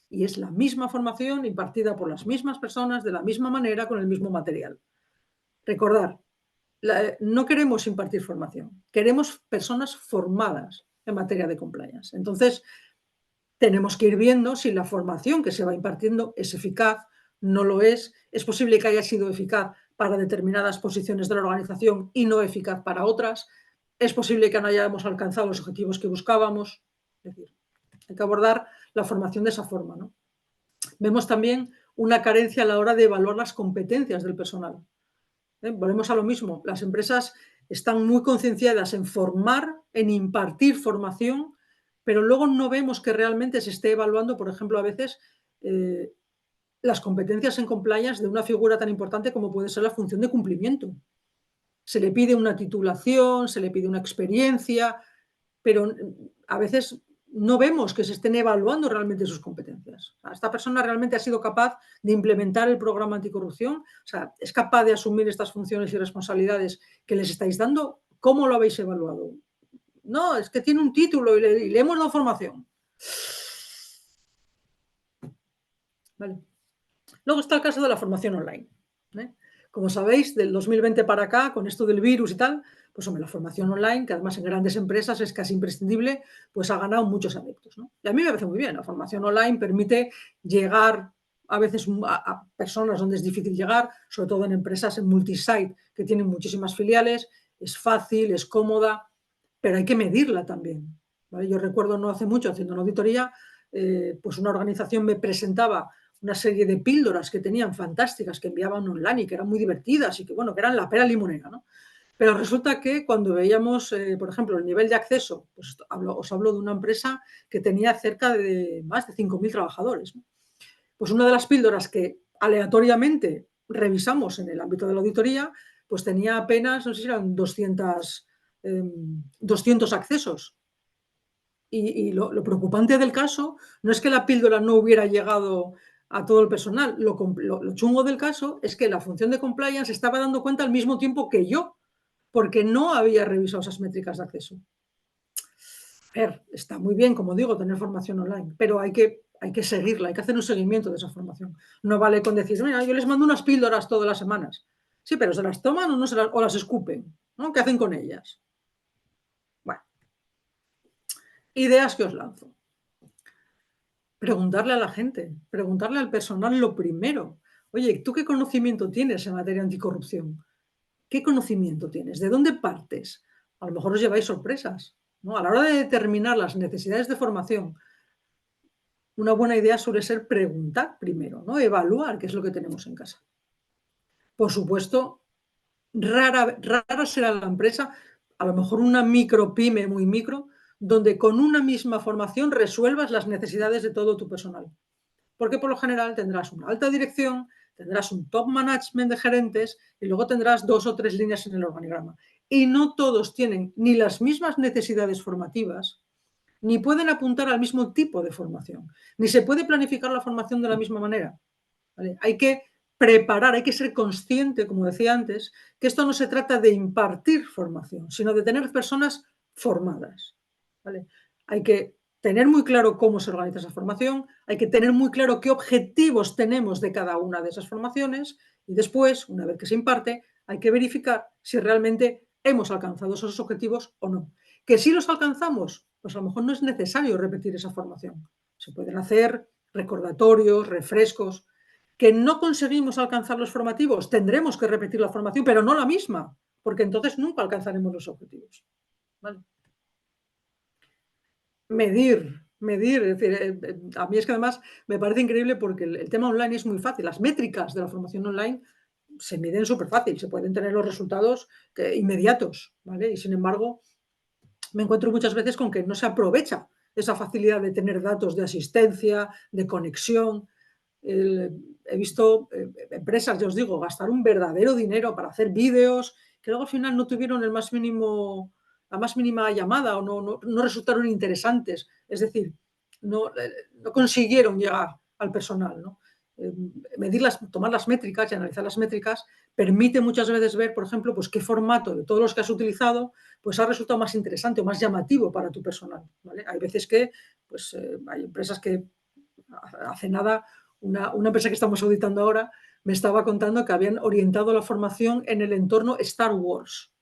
Y es la misma formación impartida por las mismas personas, de la misma manera, con el mismo material. Recordar, no queremos impartir formación, queremos personas formadas en materia de compliance. Entonces, tenemos que ir viendo si la formación que se va impartiendo es eficaz, no lo es posible que haya sido eficaz para determinadas posiciones de la organización y no eficaz para otras, es posible que no hayamos alcanzado los objetivos que buscábamos. Es decir, hay que abordar la formación de esa forma, ¿no? Vemos también una carencia a la hora de evaluar las competencias del personal. Volvemos a lo mismo. Las empresas están muy concienciadas en formar, en impartir formación, pero luego no vemos que realmente se esté evaluando, por ejemplo, a veces las competencias en compliance de una figura tan importante como puede ser la función de cumplimiento. Se le pide una titulación, se le pide una experiencia, pero a veces no vemos que se estén evaluando realmente sus competencias. O sea, esta persona realmente ha sido capaz de implementar el programa anticorrupción, o sea, es capaz de asumir estas funciones y responsabilidades que les estáis dando. ¿Cómo lo habéis evaluado? No, es que tiene un título y le hemos dado formación. Vale. Luego está el caso de la formación online. Como sabéis, del 2020 para acá, con esto del virus y tal, pues hombre, la formación online, que además en grandes empresas es casi imprescindible, pues ha ganado muchos adeptos, ¿no? Y a mí me parece muy bien. La formación online permite llegar a veces a personas donde es difícil llegar, sobre todo en empresas en multisite que tienen muchísimas filiales. Es fácil, es cómoda, pero hay que medirla también, ¿vale? Yo recuerdo no hace mucho, haciendo una auditoría, pues una organización me presentaba una serie de píldoras que tenían fantásticas, que enviaban online y que eran muy divertidas y que, bueno, que eran la pera limonera, ¿no? Pero resulta que cuando veíamos, por ejemplo, el nivel de acceso, pues os hablo de una empresa que tenía cerca de más de 5.000 trabajadores, ¿no? Pues una de las píldoras que aleatoriamente revisamos en el ámbito de la auditoría, pues tenía apenas, no sé si eran 200 accesos. Y lo preocupante del caso no es que la píldora no hubiera llegado a todo el personal. Lo chungo del caso es que la función de compliance estaba dando cuenta al mismo tiempo que yo, porque no había revisado esas métricas de acceso. Está muy bien, como digo, tener formación online, pero hay que seguirla, hay que hacer un seguimiento de esa formación. No vale con decir, mira, yo les mando unas píldoras todas las semanas. Sí, pero ¿se las toman o no o las escupen? ¿No? ¿Qué hacen con ellas? Bueno. Ideas que os lanzo. Preguntarle a la gente, preguntarle al personal lo primero. Oye, ¿tú qué conocimiento tienes en materia anticorrupción? ¿Qué conocimiento tienes? ¿De dónde partes? A lo mejor os lleváis sorpresas, ¿no? A la hora de determinar las necesidades de formación, una buena idea suele ser preguntar primero, ¿no? Evaluar qué es lo que tenemos en casa. Por supuesto, rara será la empresa, a lo mejor una micropyme muy micro, donde con una misma formación resuelvas las necesidades de todo tu personal. Porque por lo general tendrás una alta dirección, tendrás un top management de gerentes y luego tendrás 2 o 3 líneas en el organigrama. Y no todos tienen ni las mismas necesidades formativas, ni pueden apuntar al mismo tipo de formación, ni se puede planificar la formación de la misma manera. ¿Vale? Hay que preparar, hay que ser consciente, como decía antes, que esto no se trata de impartir formación, sino de tener personas formadas. ¿Vale? Hay que tener muy claro cómo se organiza esa formación, hay que tener muy claro qué objetivos tenemos de cada una de esas formaciones y después, una vez que se imparte, hay que verificar si realmente hemos alcanzado esos objetivos o no. Que si los alcanzamos, pues a lo mejor no es necesario repetir esa formación. Se pueden hacer recordatorios, refrescos. Que no conseguimos alcanzar los formativos, tendremos que repetir la formación, pero no la misma, porque entonces nunca alcanzaremos los objetivos. ¿Vale? Medir, es decir, a mí es que además me parece increíble porque el tema online es muy fácil. Las métricas de la formación online se miden súper fácil, se pueden tener los resultados inmediatos, ¿vale? Y sin embargo, me encuentro muchas veces con que no se aprovecha esa facilidad de tener datos de asistencia, de conexión. He visto empresas, ya os digo, gastar un verdadero dinero para hacer vídeos que luego al final no tuvieron la más mínima llamada o no resultaron interesantes. Es decir, no consiguieron llegar al personal, ¿no? Tomar las métricas y analizar las métricas permite muchas veces ver, por ejemplo, pues qué formato de todos los que has utilizado pues ha resultado más interesante o más llamativo para tu personal, ¿vale? Hay veces que pues, hay empresas que hace nada, una empresa que estamos auditando ahora me estaba contando que habían orientado la formación en el entorno Star Wars.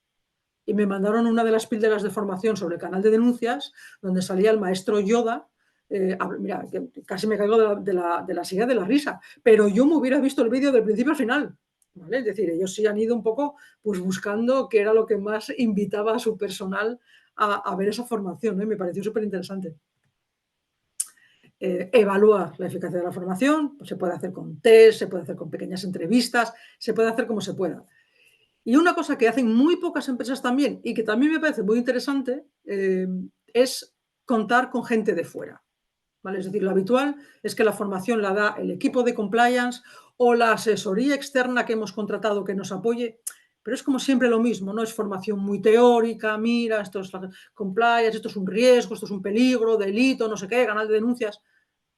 Y me mandaron una de las píldoras de formación sobre el canal de denuncias, donde salía el maestro Yoda. Mira, que casi me caigo de la silla de la risa, pero yo me hubiera visto el vídeo del principio al final. ¿Vale? Es decir, ellos sí han ido un poco pues, buscando qué era lo que más invitaba a su personal a ver esa formación, ¿no? Y me pareció súper interesante. Evaluar la eficacia de la formación, pues se puede hacer con test, se puede hacer con pequeñas entrevistas, se puede hacer como se pueda. Y una cosa que hacen muy pocas empresas también y que también me parece muy interesante es contar con gente de fuera. ¿Vale? Es decir, lo habitual es que la formación la da el equipo de compliance o la asesoría externa que hemos contratado que nos apoye, pero es como siempre lo mismo, ¿no? Es formación muy teórica, mira, esto es compliance, esto es un riesgo, esto es un peligro, delito, no sé qué, canal de denuncias.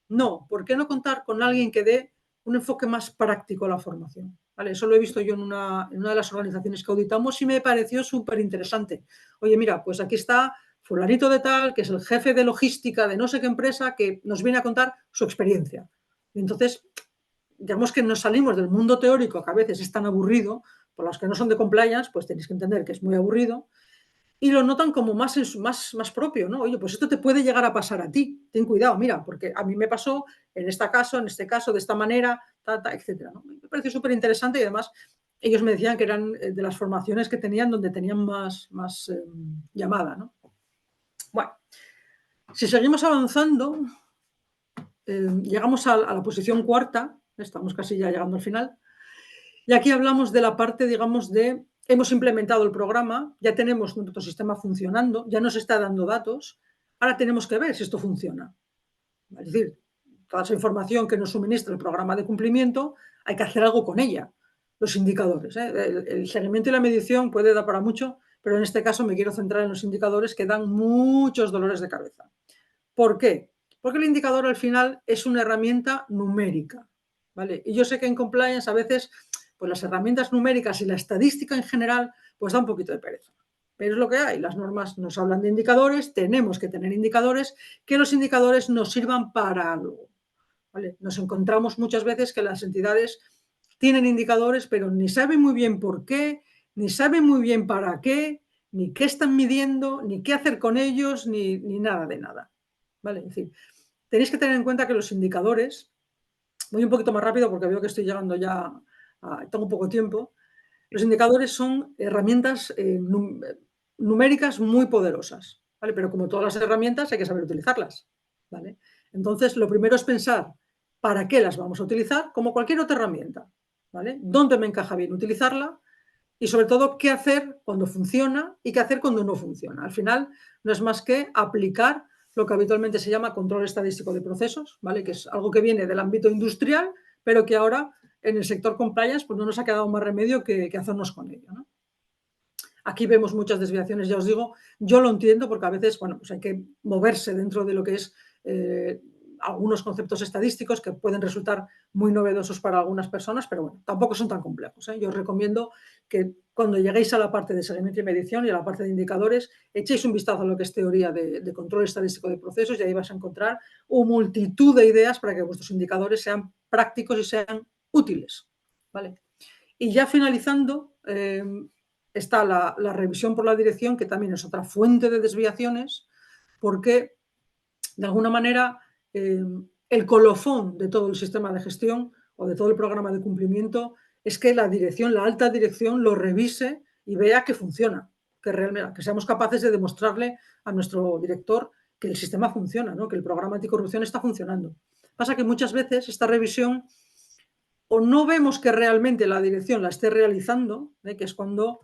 No, ¿por qué no contar con alguien que dé un enfoque más práctico a la formación? ¿Vale? Eso lo he visto yo en una de las organizaciones que auditamos y me pareció súper interesante. Oye, mira, pues aquí está fulanito de tal, que es el jefe de logística de no sé qué empresa, que nos viene a contar su experiencia. Y entonces, digamos que nos salimos del mundo teórico, que a veces es tan aburrido, por los que no son de compliance, pues tenéis que entender que es muy aburrido, y lo notan como más propio, ¿no? Oye, pues esto te puede llegar a pasar a ti, ten cuidado, mira, porque a mí me pasó en este caso, de esta manera, etcétera, ¿no? Me pareció súper interesante y además ellos me decían que eran de las formaciones que tenían donde tenían más llamada, ¿no? Bueno, si seguimos avanzando, llegamos a la posición cuarta, estamos casi ya llegando al final, y aquí hablamos de la parte, digamos, de hemos implementado el programa, ya tenemos nuestro sistema funcionando, ya nos está dando datos, ahora tenemos que ver si esto funciona. Es decir, toda esa información que nos suministra el programa de cumplimiento, hay que hacer algo con ella. Los indicadores, ¿eh? El seguimiento y la medición puede dar para mucho, pero en este caso me quiero centrar en los indicadores que dan muchos dolores de cabeza. ¿Por qué? Porque el indicador al final es una herramienta numérica, ¿vale? Y yo sé que en compliance a veces pues las herramientas numéricas y la estadística en general pues da un poquito de pereza. Pero es lo que hay, las normas nos hablan de indicadores, tenemos que tener indicadores, que los indicadores nos sirvan para algo, ¿vale? Nos encontramos muchas veces que las entidades tienen indicadores pero ni saben muy bien por qué, ni saben muy bien para qué, ni qué están midiendo, ni qué hacer con ellos, ni nada de nada. ¿Vale? Es decir, tenéis que tener en cuenta que los indicadores, voy un poquito más rápido porque veo que estoy llegando ya, tengo poco tiempo. Los indicadores son herramientas numéricas muy poderosas, ¿vale? Pero como todas las herramientas hay que saber utilizarlas, ¿vale? Entonces, lo primero es pensar para qué las vamos a utilizar, como cualquier otra herramienta, ¿vale? ¿Dónde me encaja bien utilizarla? Y sobre todo, qué hacer cuando funciona y qué hacer cuando no funciona. Al final, no es más que aplicar lo que habitualmente se llama control estadístico de procesos, ¿vale? Que es algo que viene del ámbito industrial, pero que ahora en el sector compliance pues no nos ha quedado más remedio que hacernos con ello, ¿no? Aquí vemos muchas desviaciones, ya os digo, yo lo entiendo porque a veces, bueno, pues hay que moverse dentro de lo que es algunos conceptos estadísticos que pueden resultar muy novedosos para algunas personas, pero bueno, tampoco son tan complejos, ¿eh? Yo os recomiendo que cuando lleguéis a la parte de seguimiento y medición y a la parte de indicadores, echéis un vistazo a lo que es teoría de control estadístico de procesos y ahí vais a encontrar una multitud de ideas para que vuestros indicadores sean prácticos y sean útiles, ¿vale? Y ya finalizando, está la revisión por la dirección, que también es otra fuente de desviaciones, porque de alguna manera el colofón de todo el sistema de gestión o de todo el programa de cumplimiento es que la dirección, la alta dirección, lo revise y vea que funciona, que realmente que seamos capaces de demostrarle a nuestro director que el sistema funciona, ¿no? Que el programa anticorrupción está funcionando. Pasa que muchas veces esta revisión o no vemos que realmente la dirección la esté realizando, que es cuando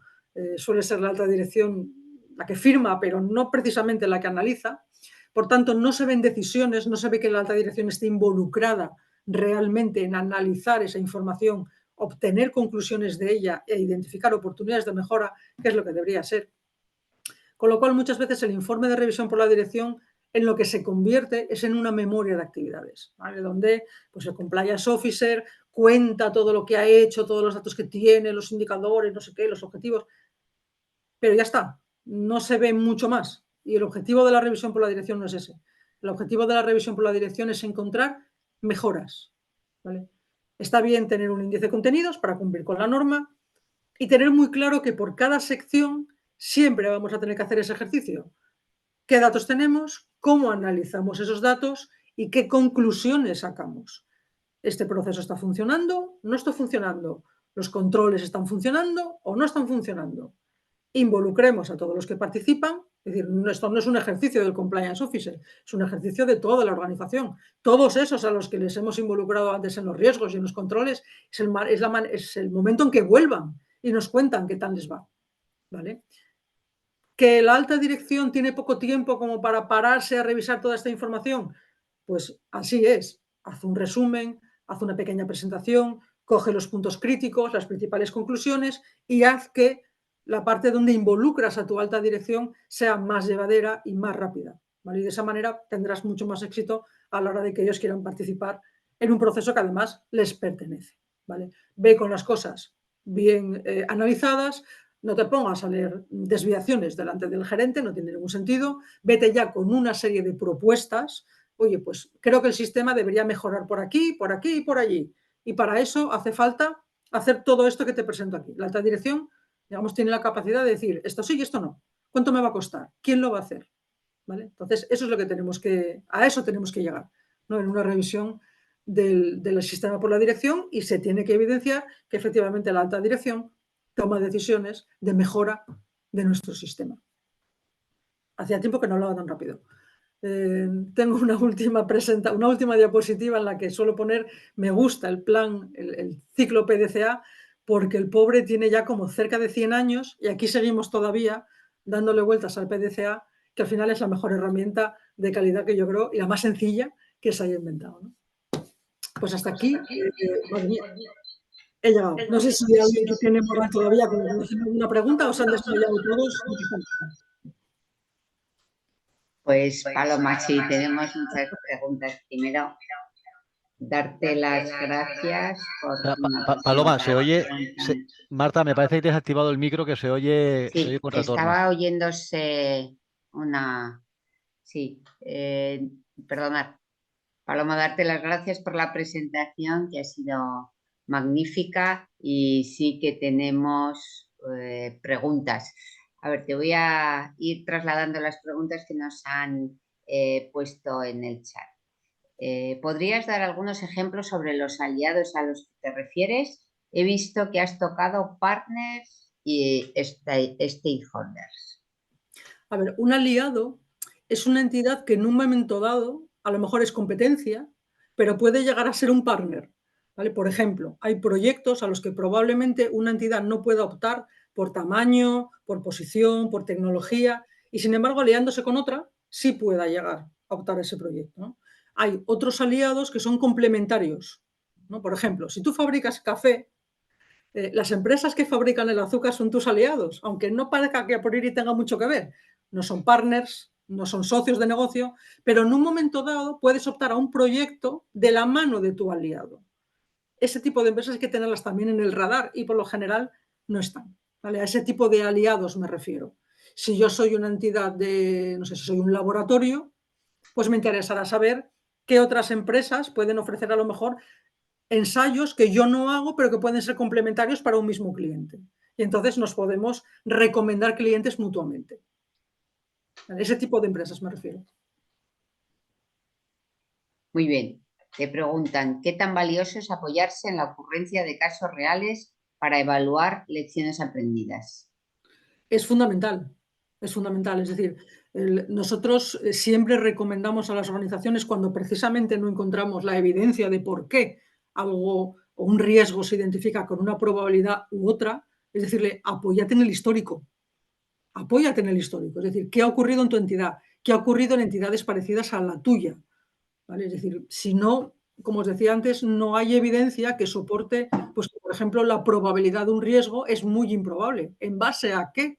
suele ser la alta dirección la que firma, pero no precisamente la que analiza. Por tanto, no se ven decisiones, no se ve que la alta dirección esté involucrada realmente en analizar esa información, obtener conclusiones de ella e identificar oportunidades de mejora, que es lo que debería ser. Con lo cual, muchas veces el informe de revisión por la dirección en lo que se convierte es en una memoria de actividades, ¿vale? Donde pues, el compliance officer cuenta todo lo que ha hecho, todos los datos que tiene, los indicadores, no sé qué, los objetivos, pero ya está, no se ve mucho más. Y el objetivo de la revisión por la dirección no es ese. El objetivo de la revisión por la dirección es encontrar mejoras, ¿vale? Está bien tener un índice de contenidos para cumplir con la norma y tener muy claro que por cada sección siempre vamos a tener que hacer ese ejercicio. ¿Qué datos tenemos? ¿Cómo analizamos esos datos? ¿Y qué conclusiones sacamos? ¿Este proceso está funcionando? ¿No está funcionando? ¿Los controles están funcionando o no están funcionando? Involucremos a todos los que participan. Es decir, esto no es un ejercicio del compliance officer, es un ejercicio de toda la organización. Todos esos a los que les hemos involucrado antes en los riesgos y en los controles, es el momento en que vuelvan y nos cuentan qué tal les va, ¿vale? ¿Que la alta dirección tiene poco tiempo como para pararse a revisar toda esta información? Pues así es. Haz un resumen, haz una pequeña presentación, coge los puntos críticos, las principales conclusiones y haz que la parte donde involucras a tu alta dirección sea más llevadera y más rápida, ¿vale? Y de esa manera tendrás mucho más éxito a la hora de que ellos quieran participar en un proceso que además les pertenece, ¿vale? Ve con las cosas bien analizadas. No te pongas a leer desviaciones delante del gerente, no tiene ningún sentido. Vete ya con una serie de propuestas. Oye, pues creo que el sistema debería mejorar por aquí y por allí. Y para eso hace falta hacer todo esto que te presento aquí. La alta dirección, digamos, tiene la capacidad de decir esto sí y esto no. ¿Cuánto me va a costar? ¿Quién lo va a hacer? ¿Vale? Entonces, eso es lo que a eso tenemos que llegar, ¿no? En una revisión del sistema por la dirección y se tiene que evidenciar que efectivamente la alta dirección toma decisiones de mejora de nuestro sistema. Hacía tiempo que no hablaba tan rápido. Tengo una última diapositiva en la que suelo poner me gusta el plan, el ciclo PDCA, porque el pobre tiene ya como cerca de 100 años y aquí seguimos todavía dándole vueltas al PDCA, que al final es la mejor herramienta de calidad que yo creo y la más sencilla que se haya inventado, ¿no? Pues hasta aquí, madre mía, he llegado. No sé si hay alguien que tiene moral todavía con alguna pregunta o se han desmayado todos. Pues Paloma, sí, tenemos muchas preguntas. Primero, darte las gracias por Paloma, se oye. Marta, me parece que te has activado el micro, que se oye con retorno. Estaba oyéndose una. Sí, perdonad. Paloma, darte las gracias por la presentación, que ha sido magnífica, y sí que tenemos preguntas. A ver, te voy a ir trasladando las preguntas que nos han puesto en el chat. ¿Podrías dar algunos ejemplos sobre los aliados a los que te refieres? He visto que has tocado partners y stakeholders. A ver, un aliado es una entidad que en un momento dado a lo mejor es competencia, pero puede llegar a ser un partner, ¿vale? Por ejemplo, hay proyectos a los que probablemente una entidad no pueda optar por tamaño, por posición, por tecnología, y sin embargo, aliándose con otra, sí pueda llegar a optar a ese proyecto, ¿no? Hay otros aliados que son complementarios, ¿no? Por ejemplo, si tú fabricas café, las empresas que fabrican el azúcar son tus aliados, aunque no parezca que a priori tenga mucho que ver. No son partners, no son socios de negocio, pero en un momento dado puedes optar a un proyecto de la mano de tu aliado. Ese tipo de empresas hay que tenerlas también en el radar y por lo general no están, ¿vale? A ese tipo de aliados me refiero. Si yo soy una entidad de, no sé, si soy un laboratorio, pues me interesará saber qué otras empresas pueden ofrecer a lo mejor ensayos que yo no hago, pero que pueden ser complementarios para un mismo cliente. Y entonces nos podemos recomendar clientes mutuamente. A ese tipo de empresas me refiero. Muy bien. Te preguntan, ¿qué tan valioso es apoyarse en la ocurrencia de casos reales para evaluar lecciones aprendidas? Es fundamental, es fundamental. Es decir, nosotros siempre recomendamos a las organizaciones cuando precisamente no encontramos la evidencia de por qué algo o un riesgo se identifica con una probabilidad u otra, es decirle, apóyate en el histórico. Apóyate en el histórico, es decir, ¿qué ha ocurrido en tu entidad? ¿Qué ha ocurrido en entidades parecidas a la tuya? ¿Vale? Es decir, si no, como os decía antes, no hay evidencia que soporte, pues, por ejemplo, la probabilidad de un riesgo es muy improbable. ¿En base a qué?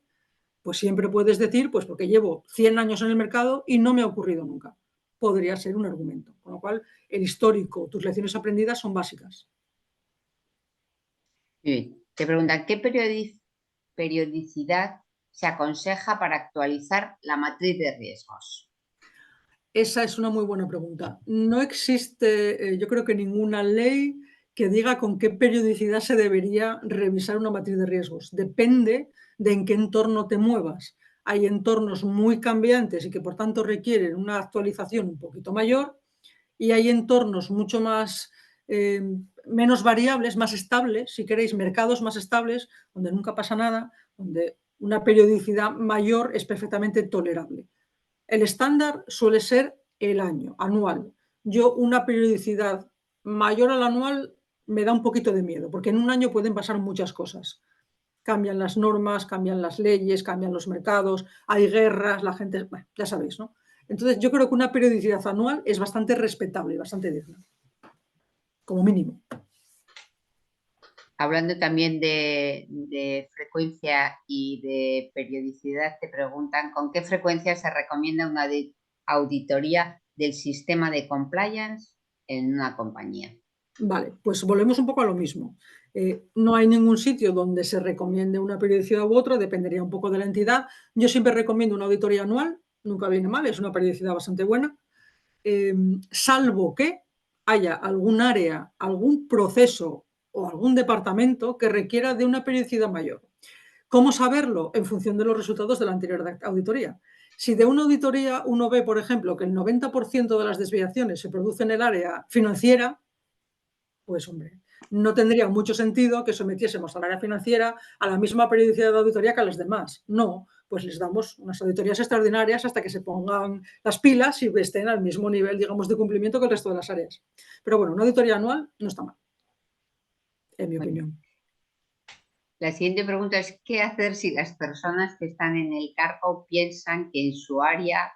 Pues siempre puedes decir, pues porque llevo 100 años en el mercado y no me ha ocurrido nunca. Podría ser un argumento. Con lo cual, el histórico, tus lecciones aprendidas son básicas. Bien. Te preguntan, ¿qué periodicidad se aconseja para actualizar la matriz de riesgos? Esa es una muy buena pregunta. No existe, yo creo que ninguna ley que diga con qué periodicidad se debería revisar una matriz de riesgos. Depende de en qué entorno te muevas. Hay entornos muy cambiantes y que por tanto requieren una actualización un poquito mayor y hay entornos mucho más menos variables, más estables, si queréis, mercados más estables, donde nunca pasa nada, donde una periodicidad mayor es perfectamente tolerable. El estándar suele ser el año, anual. Yo una periodicidad mayor al anual me da un poquito de miedo, porque en un año pueden pasar muchas cosas. Cambian las normas, cambian las leyes, cambian los mercados, hay guerras, la gente, bueno, ya sabéis, ¿no? Entonces yo creo que una periodicidad anual es bastante respetable y bastante digna, como mínimo. Hablando también de frecuencia y de periodicidad, te preguntan con qué frecuencia se recomienda una auditoría del sistema de compliance en una compañía. Vale, pues volvemos un poco a lo mismo. No hay ningún sitio donde se recomiende una periodicidad u otra, dependería un poco de la entidad. Yo siempre recomiendo una auditoría anual, nunca viene mal, es una periodicidad bastante buena, salvo que haya algún área, algún proceso o algún departamento que requiera de una periodicidad mayor. ¿Cómo saberlo? En función de los resultados de la anterior auditoría. Si de una auditoría uno ve, por ejemplo, que el 90% de las desviaciones se producen en el área financiera, pues hombre, no tendría mucho sentido que sometiésemos al área financiera a la misma periodicidad de auditoría que a las demás. No, pues les damos unas auditorías extraordinarias hasta que se pongan las pilas y estén al mismo nivel, digamos, de cumplimiento que el resto de las áreas. Pero bueno, una auditoría anual no está mal, en mi opinión. La siguiente pregunta es, ¿qué hacer si las personas que están en el cargo piensan que en su área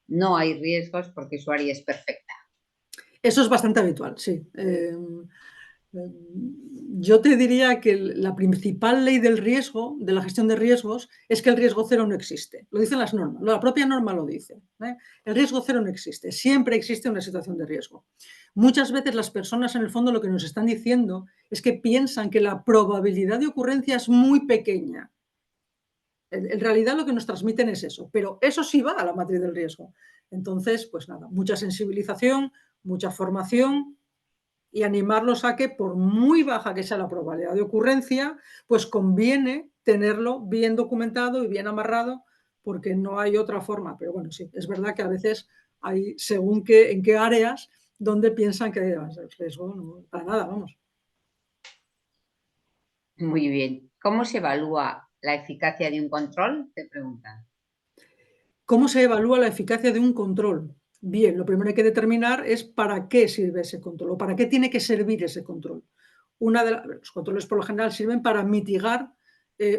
no hay riesgos porque su área es perfecta? Eso es bastante habitual, sí. Yo te diría que la principal ley del riesgo, de la gestión de riesgos, es que el riesgo cero no existe. Lo dicen las normas, la propia norma lo dice. El riesgo cero no existe, siempre existe una situación de riesgo. Muchas veces las personas en el fondo lo que nos están diciendo es que piensan que la probabilidad de ocurrencia es muy pequeña. En realidad lo que nos transmiten es eso, pero eso sí va a la matriz del riesgo. Entonces, pues nada, mucha sensibilización, mucha formación y animarlos a que, por muy baja que sea la probabilidad de ocurrencia, pues conviene tenerlo bien documentado y bien amarrado, porque no hay otra forma. Pero bueno, sí, es verdad que a veces hay, según en qué áreas, donde piensan que el riesgo no, para nada, vamos. Muy bien. ¿Cómo se evalúa la eficacia de un control? Te preguntan. ¿Cómo se evalúa la eficacia de un control? Bien, lo primero que hay que determinar es para qué sirve ese control o para qué tiene que servir ese control. Los controles por lo general sirven para mitigar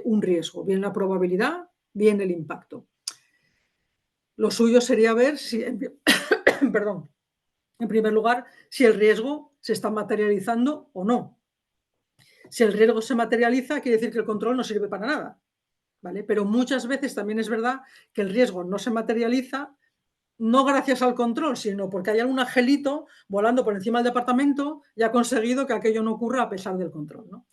un riesgo, bien la probabilidad, bien el impacto. Lo suyo sería ver si, perdón, en primer lugar, si el riesgo se está materializando o no. Si el riesgo se materializa, quiere decir que el control no sirve para nada, ¿vale? Pero muchas veces también es verdad que el riesgo no se materializa no gracias al control, sino porque hay algún angelito volando por encima del departamento y ha conseguido que aquello no ocurra a pesar del control, ¿no?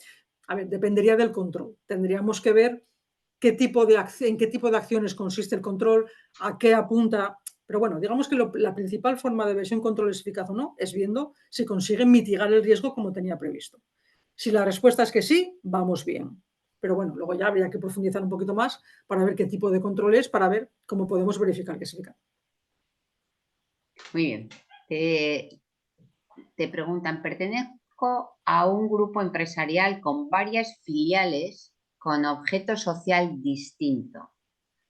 A ver, dependería del control. Tendríamos que ver en qué tipo de acciones consiste el control, a qué apunta. Pero bueno, digamos que la principal forma de ver si un control es eficaz o no es viendo si consigue mitigar el riesgo como tenía previsto. Si la respuesta es que sí, vamos bien. Pero bueno, luego ya habría que profundizar un poquito más para ver qué tipo de control es, para ver cómo podemos verificar que es eficaz. Muy bien. Te preguntan, pertenezco a un grupo empresarial con varias filiales con objeto social distinto.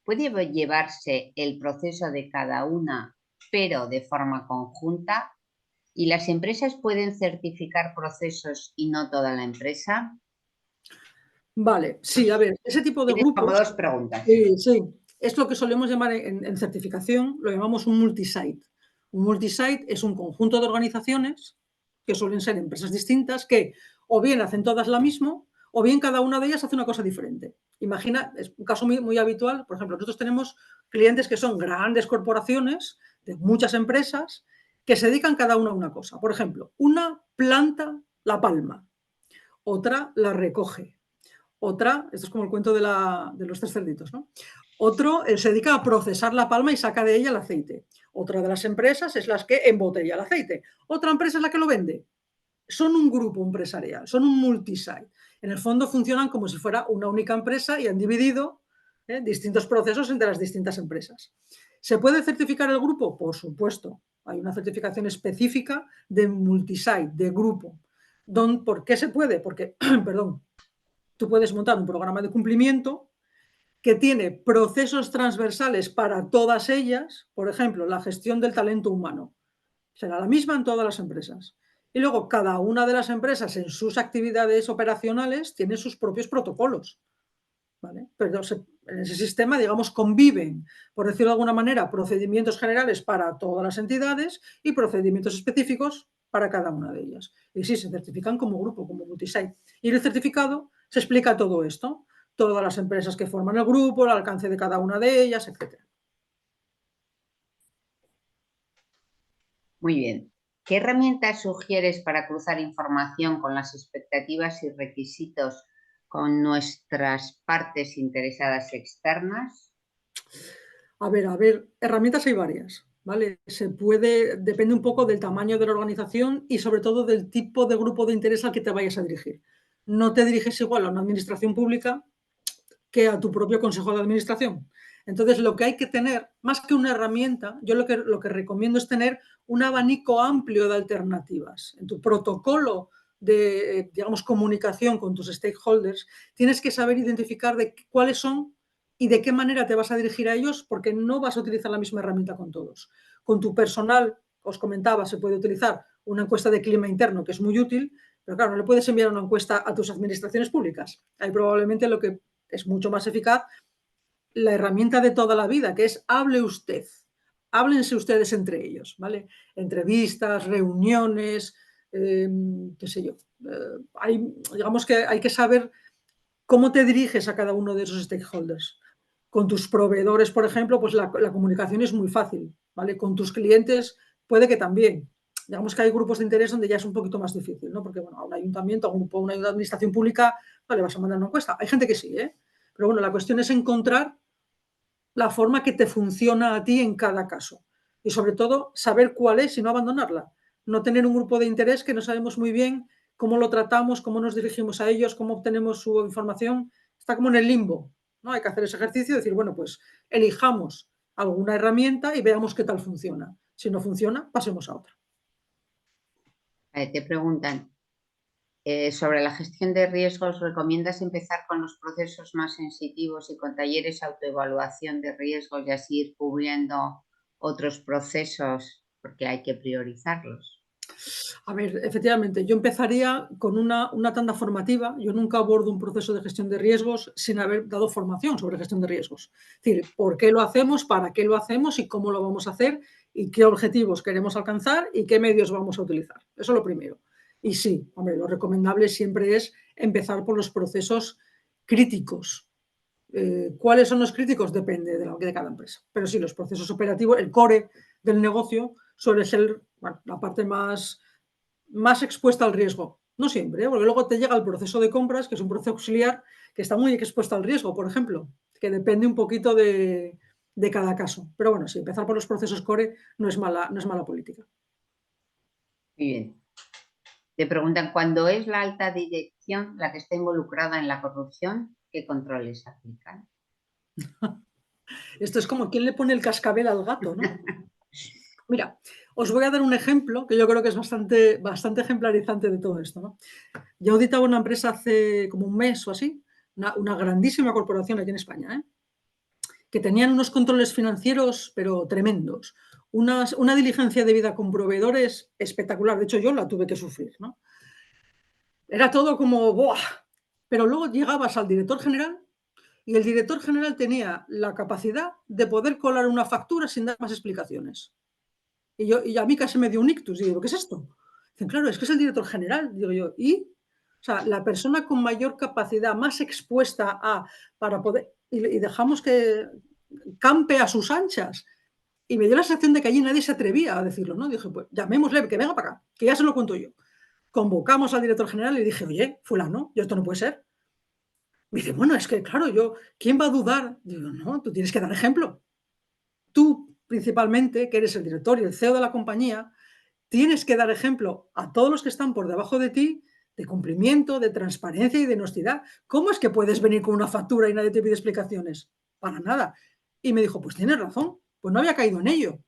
¿Puede llevarse el proceso de cada una, pero de forma conjunta? ¿Y las empresas pueden certificar procesos y no toda la empresa? Vale, sí, a ver, ese tipo de Tienes como grupos, dos preguntas. sí, es lo que solemos llamar en certificación, lo llamamos un multisite. Un multisite es un conjunto de organizaciones que suelen ser empresas distintas que o bien hacen todas lo mismo o bien cada una de ellas hace una cosa diferente. Imagina, es un caso muy habitual, por ejemplo, nosotros tenemos clientes que son grandes corporaciones de muchas empresas que se dedican cada una a una cosa. Por ejemplo, una planta la palma, otra la recoge. Otra, esto es como el cuento de los tres cerditos, ¿no? Otro se dedica a procesar la palma y saca de ella el aceite. Otra de las empresas es la que embotella el aceite. Otra empresa es la que lo vende. Son un grupo empresarial, son un multisite. En el fondo funcionan como si fuera una única empresa y han dividido distintos procesos entre las distintas empresas. ¿Se puede certificar el grupo? Por supuesto. Hay una certificación específica de multisite, de grupo. ¿Por qué se puede? Porque, perdón, tú puedes montar un programa de cumplimiento que tiene procesos transversales para todas ellas, por ejemplo, la gestión del talento humano. Será la misma en todas las empresas. Y luego cada una de las empresas en sus actividades operacionales tiene sus propios protocolos, ¿vale? Pero en ese sistema, digamos, conviven, por decirlo de alguna manera, procedimientos generales para todas las entidades y procedimientos específicos para cada una de ellas. Y sí, se certifican como grupo, como multisite. Y en el certificado se explica todo esto, todas las empresas que forman el grupo, el alcance de cada una de ellas, etc. Muy bien. ¿Qué herramientas sugieres para cruzar información con las expectativas y requisitos con nuestras partes interesadas externas? A ver, herramientas hay varias, ¿vale? Depende un poco del tamaño de la organización y sobre todo del tipo de grupo de interés al que te vayas a dirigir. No te diriges igual a una administración pública que a tu propio consejo de administración. Entonces, lo que hay que tener, más que una herramienta, yo lo que recomiendo es tener un abanico amplio de alternativas. En tu protocolo de, digamos, comunicación con tus stakeholders, tienes que saber identificar cuáles son y de qué manera te vas a dirigir a ellos, porque no vas a utilizar la misma herramienta con todos. Con tu personal, os comentaba, se puede utilizar una encuesta de clima interno, que es muy útil, pero claro, no le puedes enviar una encuesta a tus administraciones públicas. Ahí probablemente lo que es mucho más eficaz la herramienta de toda la vida, que es hable usted. Háblense ustedes entre ellos, ¿vale? Entrevistas, reuniones, qué sé yo. Digamos que hay que saber cómo te diriges a cada uno de esos stakeholders. Con tus proveedores, por ejemplo, pues la comunicación es muy fácil, ¿vale? Con tus clientes puede que también. Digamos que hay grupos de interés donde ya es un poquito más difícil, ¿no? Porque, bueno, a un ayuntamiento, a una administración pública, no le vas a mandar una encuesta. Hay gente que sí, ¿eh? Pero bueno, la cuestión es encontrar la forma que te funciona a ti en cada caso. Y sobre todo, saber cuál es y no abandonarla. No tener un grupo de interés que no sabemos muy bien cómo lo tratamos, cómo nos dirigimos a ellos, cómo obtenemos su información. está como en el limbo, ¿no? Hay que hacer ese ejercicio y decir, bueno, pues elijamos alguna herramienta y veamos qué tal funciona. Si no funciona, pasemos a otra. Te preguntan, sobre la gestión de riesgos, ¿recomiendas empezar con los procesos más sensitivos y con talleres de autoevaluación de riesgos y así ir cubriendo otros procesos porque hay que priorizarlos? A ver, efectivamente, yo empezaría con una tanda formativa. Yo nunca abordo un proceso de gestión de riesgos sin haber dado formación sobre gestión de riesgos. Es decir, por qué lo hacemos, para qué lo hacemos y cómo lo vamos a hacer y qué objetivos queremos alcanzar y qué medios vamos a utilizar. Eso es lo primero. Y sí, hombre, lo recomendable siempre es empezar por los procesos críticos. ¿Cuáles son los críticos? Depende de cada empresa. Pero sí, los procesos operativos, el core del negocio suele ser, bueno, la parte más expuesta al riesgo. No siempre, ¿eh? Porque luego te llega el proceso de compras, que es un proceso auxiliar que está muy expuesto al riesgo, por ejemplo, que depende un poquito de cada caso. Pero bueno, sí, empezar por los procesos core no es mala política. Muy bien. Te preguntan, ¿cuándo es la alta dirección la que está involucrada en la corrupción? ¿Qué controles aplican? Esto es como quién le pone el cascabel al gato, ¿no? Mira, os voy a dar un ejemplo que yo creo que es bastante ejemplarizante de todo esto, ¿no? Yo auditaba una empresa hace como un mes o así, una grandísima corporación aquí en España, ¿eh? Que tenían unos controles financieros, pero tremendos. Una diligencia debida con proveedores espectacular. De hecho, yo la tuve que sufrir, ¿no? Era todo como, ¡buah! Pero luego llegabas al director general y el director general tenía la capacidad de poder colar una factura sin dar más explicaciones. Y a mí casi me dio un ictus. Y digo, ¿qué es esto? Dicen, claro, es que es el director general. Digo yo, ¿y? O sea, la persona con mayor capacidad, más expuesta para poder... Y dejamos que campe a sus anchas. Y me dio la sensación de que allí nadie se atrevía a decirlo, ¿no? Dije, pues llamémosle, que venga para acá, que ya se lo cuento yo. Convocamos al director general y dije, oye, fulano, esto no puede ser. Me dice, bueno, es que claro, ¿quién va a dudar? Digo, no, tú tienes que dar ejemplo. Tú, principalmente, que eres el director y el CEO de la compañía, tienes que dar ejemplo a todos los que están por debajo de ti de cumplimiento, de transparencia y de honestidad. ¿Cómo es que puedes venir con una factura y nadie te pide explicaciones? Para nada. Y me dijo, pues tienes razón, pues no había caído en ello.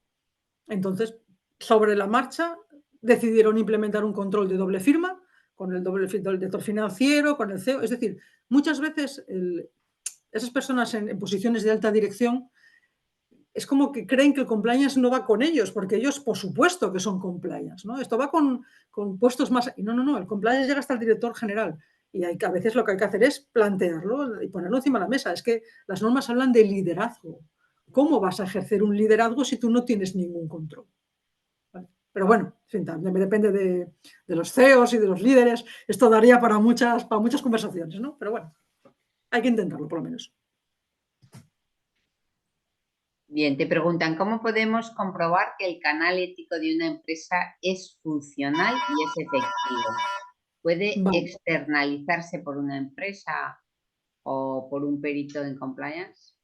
Entonces, sobre la marcha, decidieron implementar un control de doble firma, con el del director financiero, con el CEO. Es decir, muchas veces esas personas en posiciones de alta dirección es como que creen que el compliance no va con ellos, porque ellos, por supuesto, que son compliance, ¿no? Esto va con puestos más... No, el compliance llega hasta el director general y a veces lo que hay que hacer es plantearlo y ponerlo encima de la mesa. Es que las normas hablan de liderazgo. ¿Cómo vas a ejercer un liderazgo si tú no tienes ningún control? ¿Vale? Pero bueno, en fin, también depende de los CEOs y de los líderes. Esto daría para muchas conversaciones, ¿no? Pero bueno, hay que intentarlo por lo menos. Bien, te preguntan, ¿cómo podemos comprobar que el canal ético de una empresa es funcional y es efectivo? ¿Puede externalizarse por una empresa o por un perito en compliance?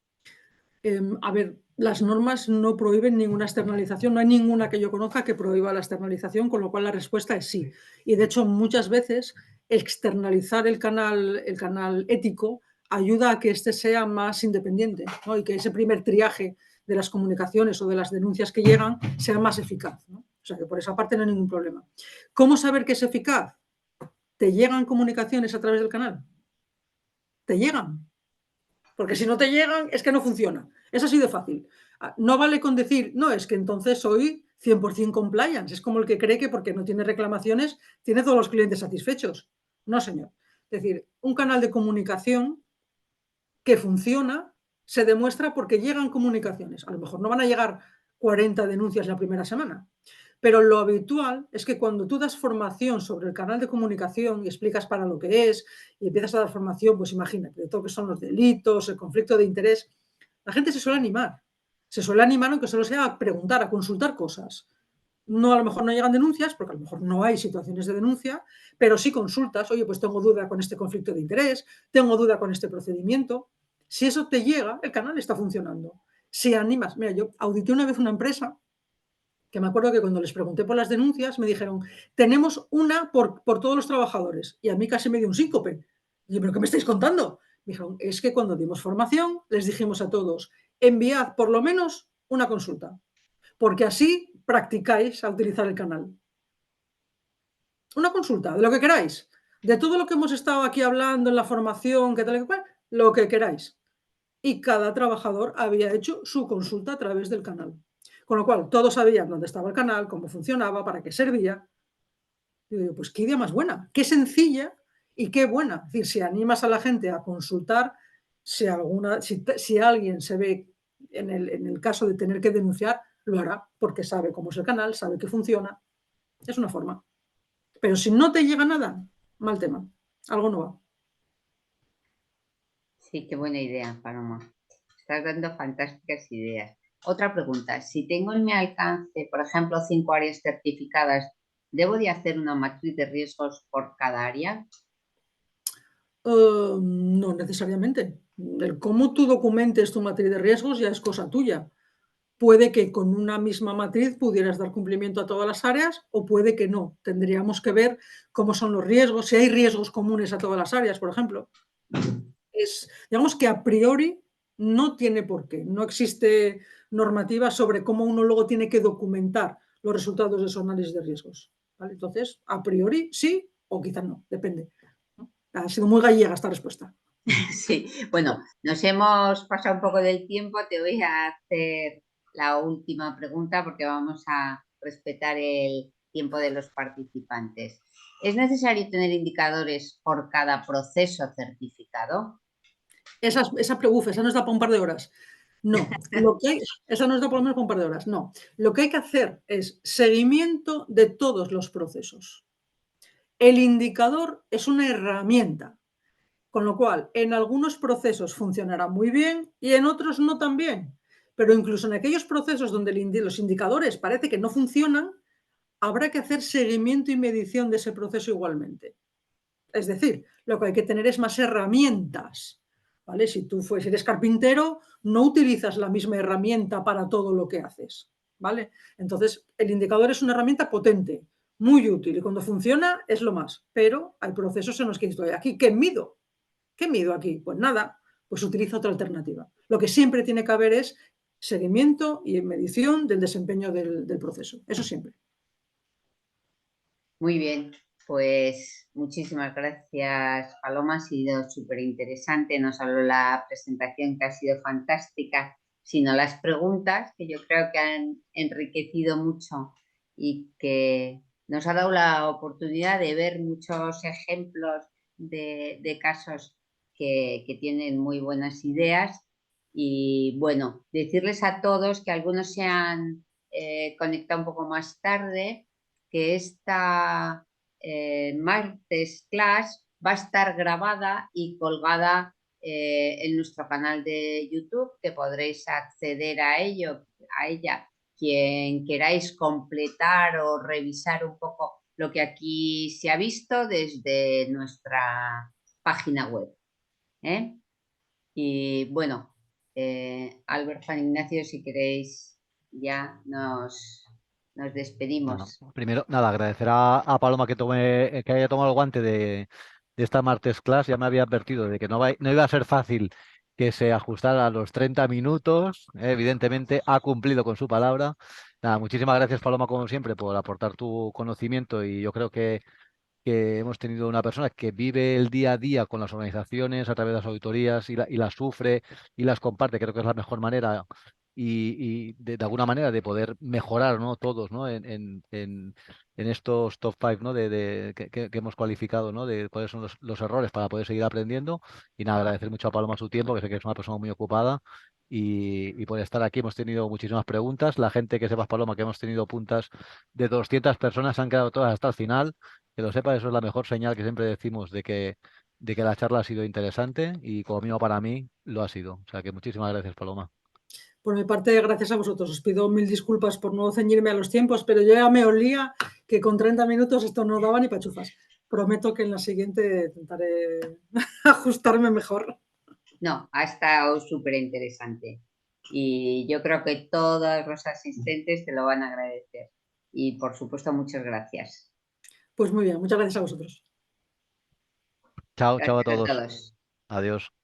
A ver, las normas no prohíben ninguna externalización, no hay ninguna que yo conozca que prohíba la externalización, con lo cual la respuesta es sí. Y de hecho, muchas veces externalizar el canal ético ayuda a que éste sea más independiente, ¿no? Y que ese primer triaje de las comunicaciones o de las denuncias que llegan sea más eficaz, ¿no? O sea que por esa parte no hay ningún problema. ¿Cómo saber que es eficaz? ¿Te llegan comunicaciones a través del canal? ¿Te llegan? Porque si no te llegan, es que no funciona. Es así de fácil. No vale con decir, no, es que entonces soy 100% compliance. Es como el que cree que porque no tiene reclamaciones, tiene todos los clientes satisfechos. No, señor. Es decir, un canal de comunicación que funciona se demuestra porque llegan comunicaciones. A lo mejor no van a llegar 40 denuncias la primera semana, pero lo habitual es que cuando tú das formación sobre el canal de comunicación y explicas para lo que es y empiezas a dar formación, pues imagínate, de todo lo que son los delitos, el conflicto de interés, la gente se suele animar. Se suele animar aunque solo sea a preguntar, a consultar cosas. No, a lo mejor no llegan denuncias, porque a lo mejor no hay situaciones de denuncia, pero sí consultas, oye, pues tengo duda con este conflicto de interés, tengo duda con este procedimiento. Si eso te llega, el canal está funcionando. Si animas, mira, yo audité una vez una empresa que me acuerdo que cuando les pregunté por las denuncias me dijeron, tenemos una por todos los trabajadores. Y a mí casi me dio un síncope. Y yo, ¿pero qué me estáis contando? Dijeron, es que cuando dimos formación les dijimos a todos, enviad por lo menos una consulta, porque así practicáis a utilizar el canal. Una consulta, de lo que queráis, de todo lo que hemos estado aquí hablando en la formación, que tal y cual, lo que queráis. Y cada trabajador había hecho su consulta a través del canal. Con lo cual, todos sabían dónde estaba el canal, cómo funcionaba, para qué servía. Y digo, pues qué idea más buena, qué sencilla y qué buena. Es decir, si animas a la gente a consultar, si alguien se ve en el caso de tener que denunciar, lo hará, porque sabe cómo es el canal, sabe que funciona. Es una forma. Pero si no te llega nada, mal tema. Algo no va. Sí, qué buena idea, Paloma. Estás dando fantásticas ideas. Otra pregunta, si tengo en mi alcance, por ejemplo, 5 áreas certificadas, ¿debo de hacer una matriz de riesgos por cada área? No necesariamente. El cómo tú documentes tu matriz de riesgos ya es cosa tuya. Puede que con una misma matriz pudieras dar cumplimiento a todas las áreas o puede que no. Tendríamos que ver cómo son los riesgos, si hay riesgos comunes a todas las áreas, por ejemplo. Digamos que a priori no tiene por qué. No existe normativa sobre cómo uno luego tiene que documentar los resultados de su análisis de riesgos. ¿Vale? Entonces, a priori sí o quizás no, depende. Ha sido muy gallega esta respuesta. Sí, bueno, nos hemos pasado un poco del tiempo. Te voy a hacer la última pregunta porque vamos a respetar el tiempo de los participantes. ¿Es necesario tener indicadores por cada proceso certificado? Esa nos da para un par de horas. No, esa nos da por lo menos para un par de horas. No, lo que hay que hacer es seguimiento de todos los procesos. El indicador es una herramienta, con lo cual en algunos procesos funcionará muy bien y en otros no tan bien. Pero incluso en aquellos procesos donde los indicadores parece que no funcionan, habrá que hacer seguimiento y medición de ese proceso igualmente. Es decir, lo que hay que tener es más herramientas. ¿Vale? Si eres carpintero, no utilizas la misma herramienta para todo lo que haces. ¿Vale? Entonces, el indicador es una herramienta potente, muy útil y cuando funciona es lo más. Pero hay procesos en los que estoy aquí. ¿Qué mido? ¿Qué mido aquí? Pues nada, pues utilizo otra alternativa. Lo que siempre tiene que haber es seguimiento y medición del desempeño del proceso. Eso siempre. Muy bien, pues muchísimas gracias, Paloma. Ha sido súper interesante, no solo la presentación que ha sido fantástica, sino las preguntas que yo creo que han enriquecido mucho y que nos ha dado la oportunidad de ver muchos ejemplos de casos que tienen muy buenas ideas. Y bueno, decirles a todos que algunos se han conectado un poco más tarde, que esta martes class va a estar grabada y colgada en nuestro canal de YouTube, que podréis acceder a ella, quien queráis completar o revisar un poco lo que aquí se ha visto desde nuestra página web. Y bueno, Albert, Juan Ignacio, si queréis ya nos despedimos. No. Primero, nada, agradecer a Paloma que haya tomado el guante de esta martes class. Ya me había advertido de que no iba a ser fácil que se ajustara a los 30 minutos. Evidentemente ha cumplido con su palabra. Nada, muchísimas gracias, Paloma, como siempre, por aportar tu conocimiento y yo creo que hemos tenido una persona que vive el día a día con las organizaciones a través de las auditorías y las sufre y las comparte. Creo que es la mejor manera y de alguna manera de poder mejorar, ¿no? Todos, ¿no? En estos top 5, ¿no? Que hemos cualificado, ¿no? De cuáles son los errores para poder seguir aprendiendo. Y nada, agradecer mucho a Paloma su tiempo, que sé que es una persona muy ocupada. Y por estar aquí hemos tenido muchísimas preguntas. La gente que sepas, Paloma, que hemos tenido puntas de 200 personas, se han quedado todas hasta el final. Que lo sepa, eso es la mejor señal que siempre decimos de que la charla ha sido interesante y como mínimo para mí lo ha sido. O sea que muchísimas gracias, Paloma. Por mi parte, gracias a vosotros. Os pido 1000 disculpas por no ceñirme a los tiempos, pero yo ya me olía que con 30 minutos esto no daba ni pachufas. Prometo que en la siguiente intentaré ajustarme mejor. No, ha estado súper interesante y yo creo que todos los asistentes te lo van a agradecer. Y por supuesto, muchas gracias. Pues muy bien, muchas gracias a vosotros. Chao, chao a Gracias a todos. todos. Adiós.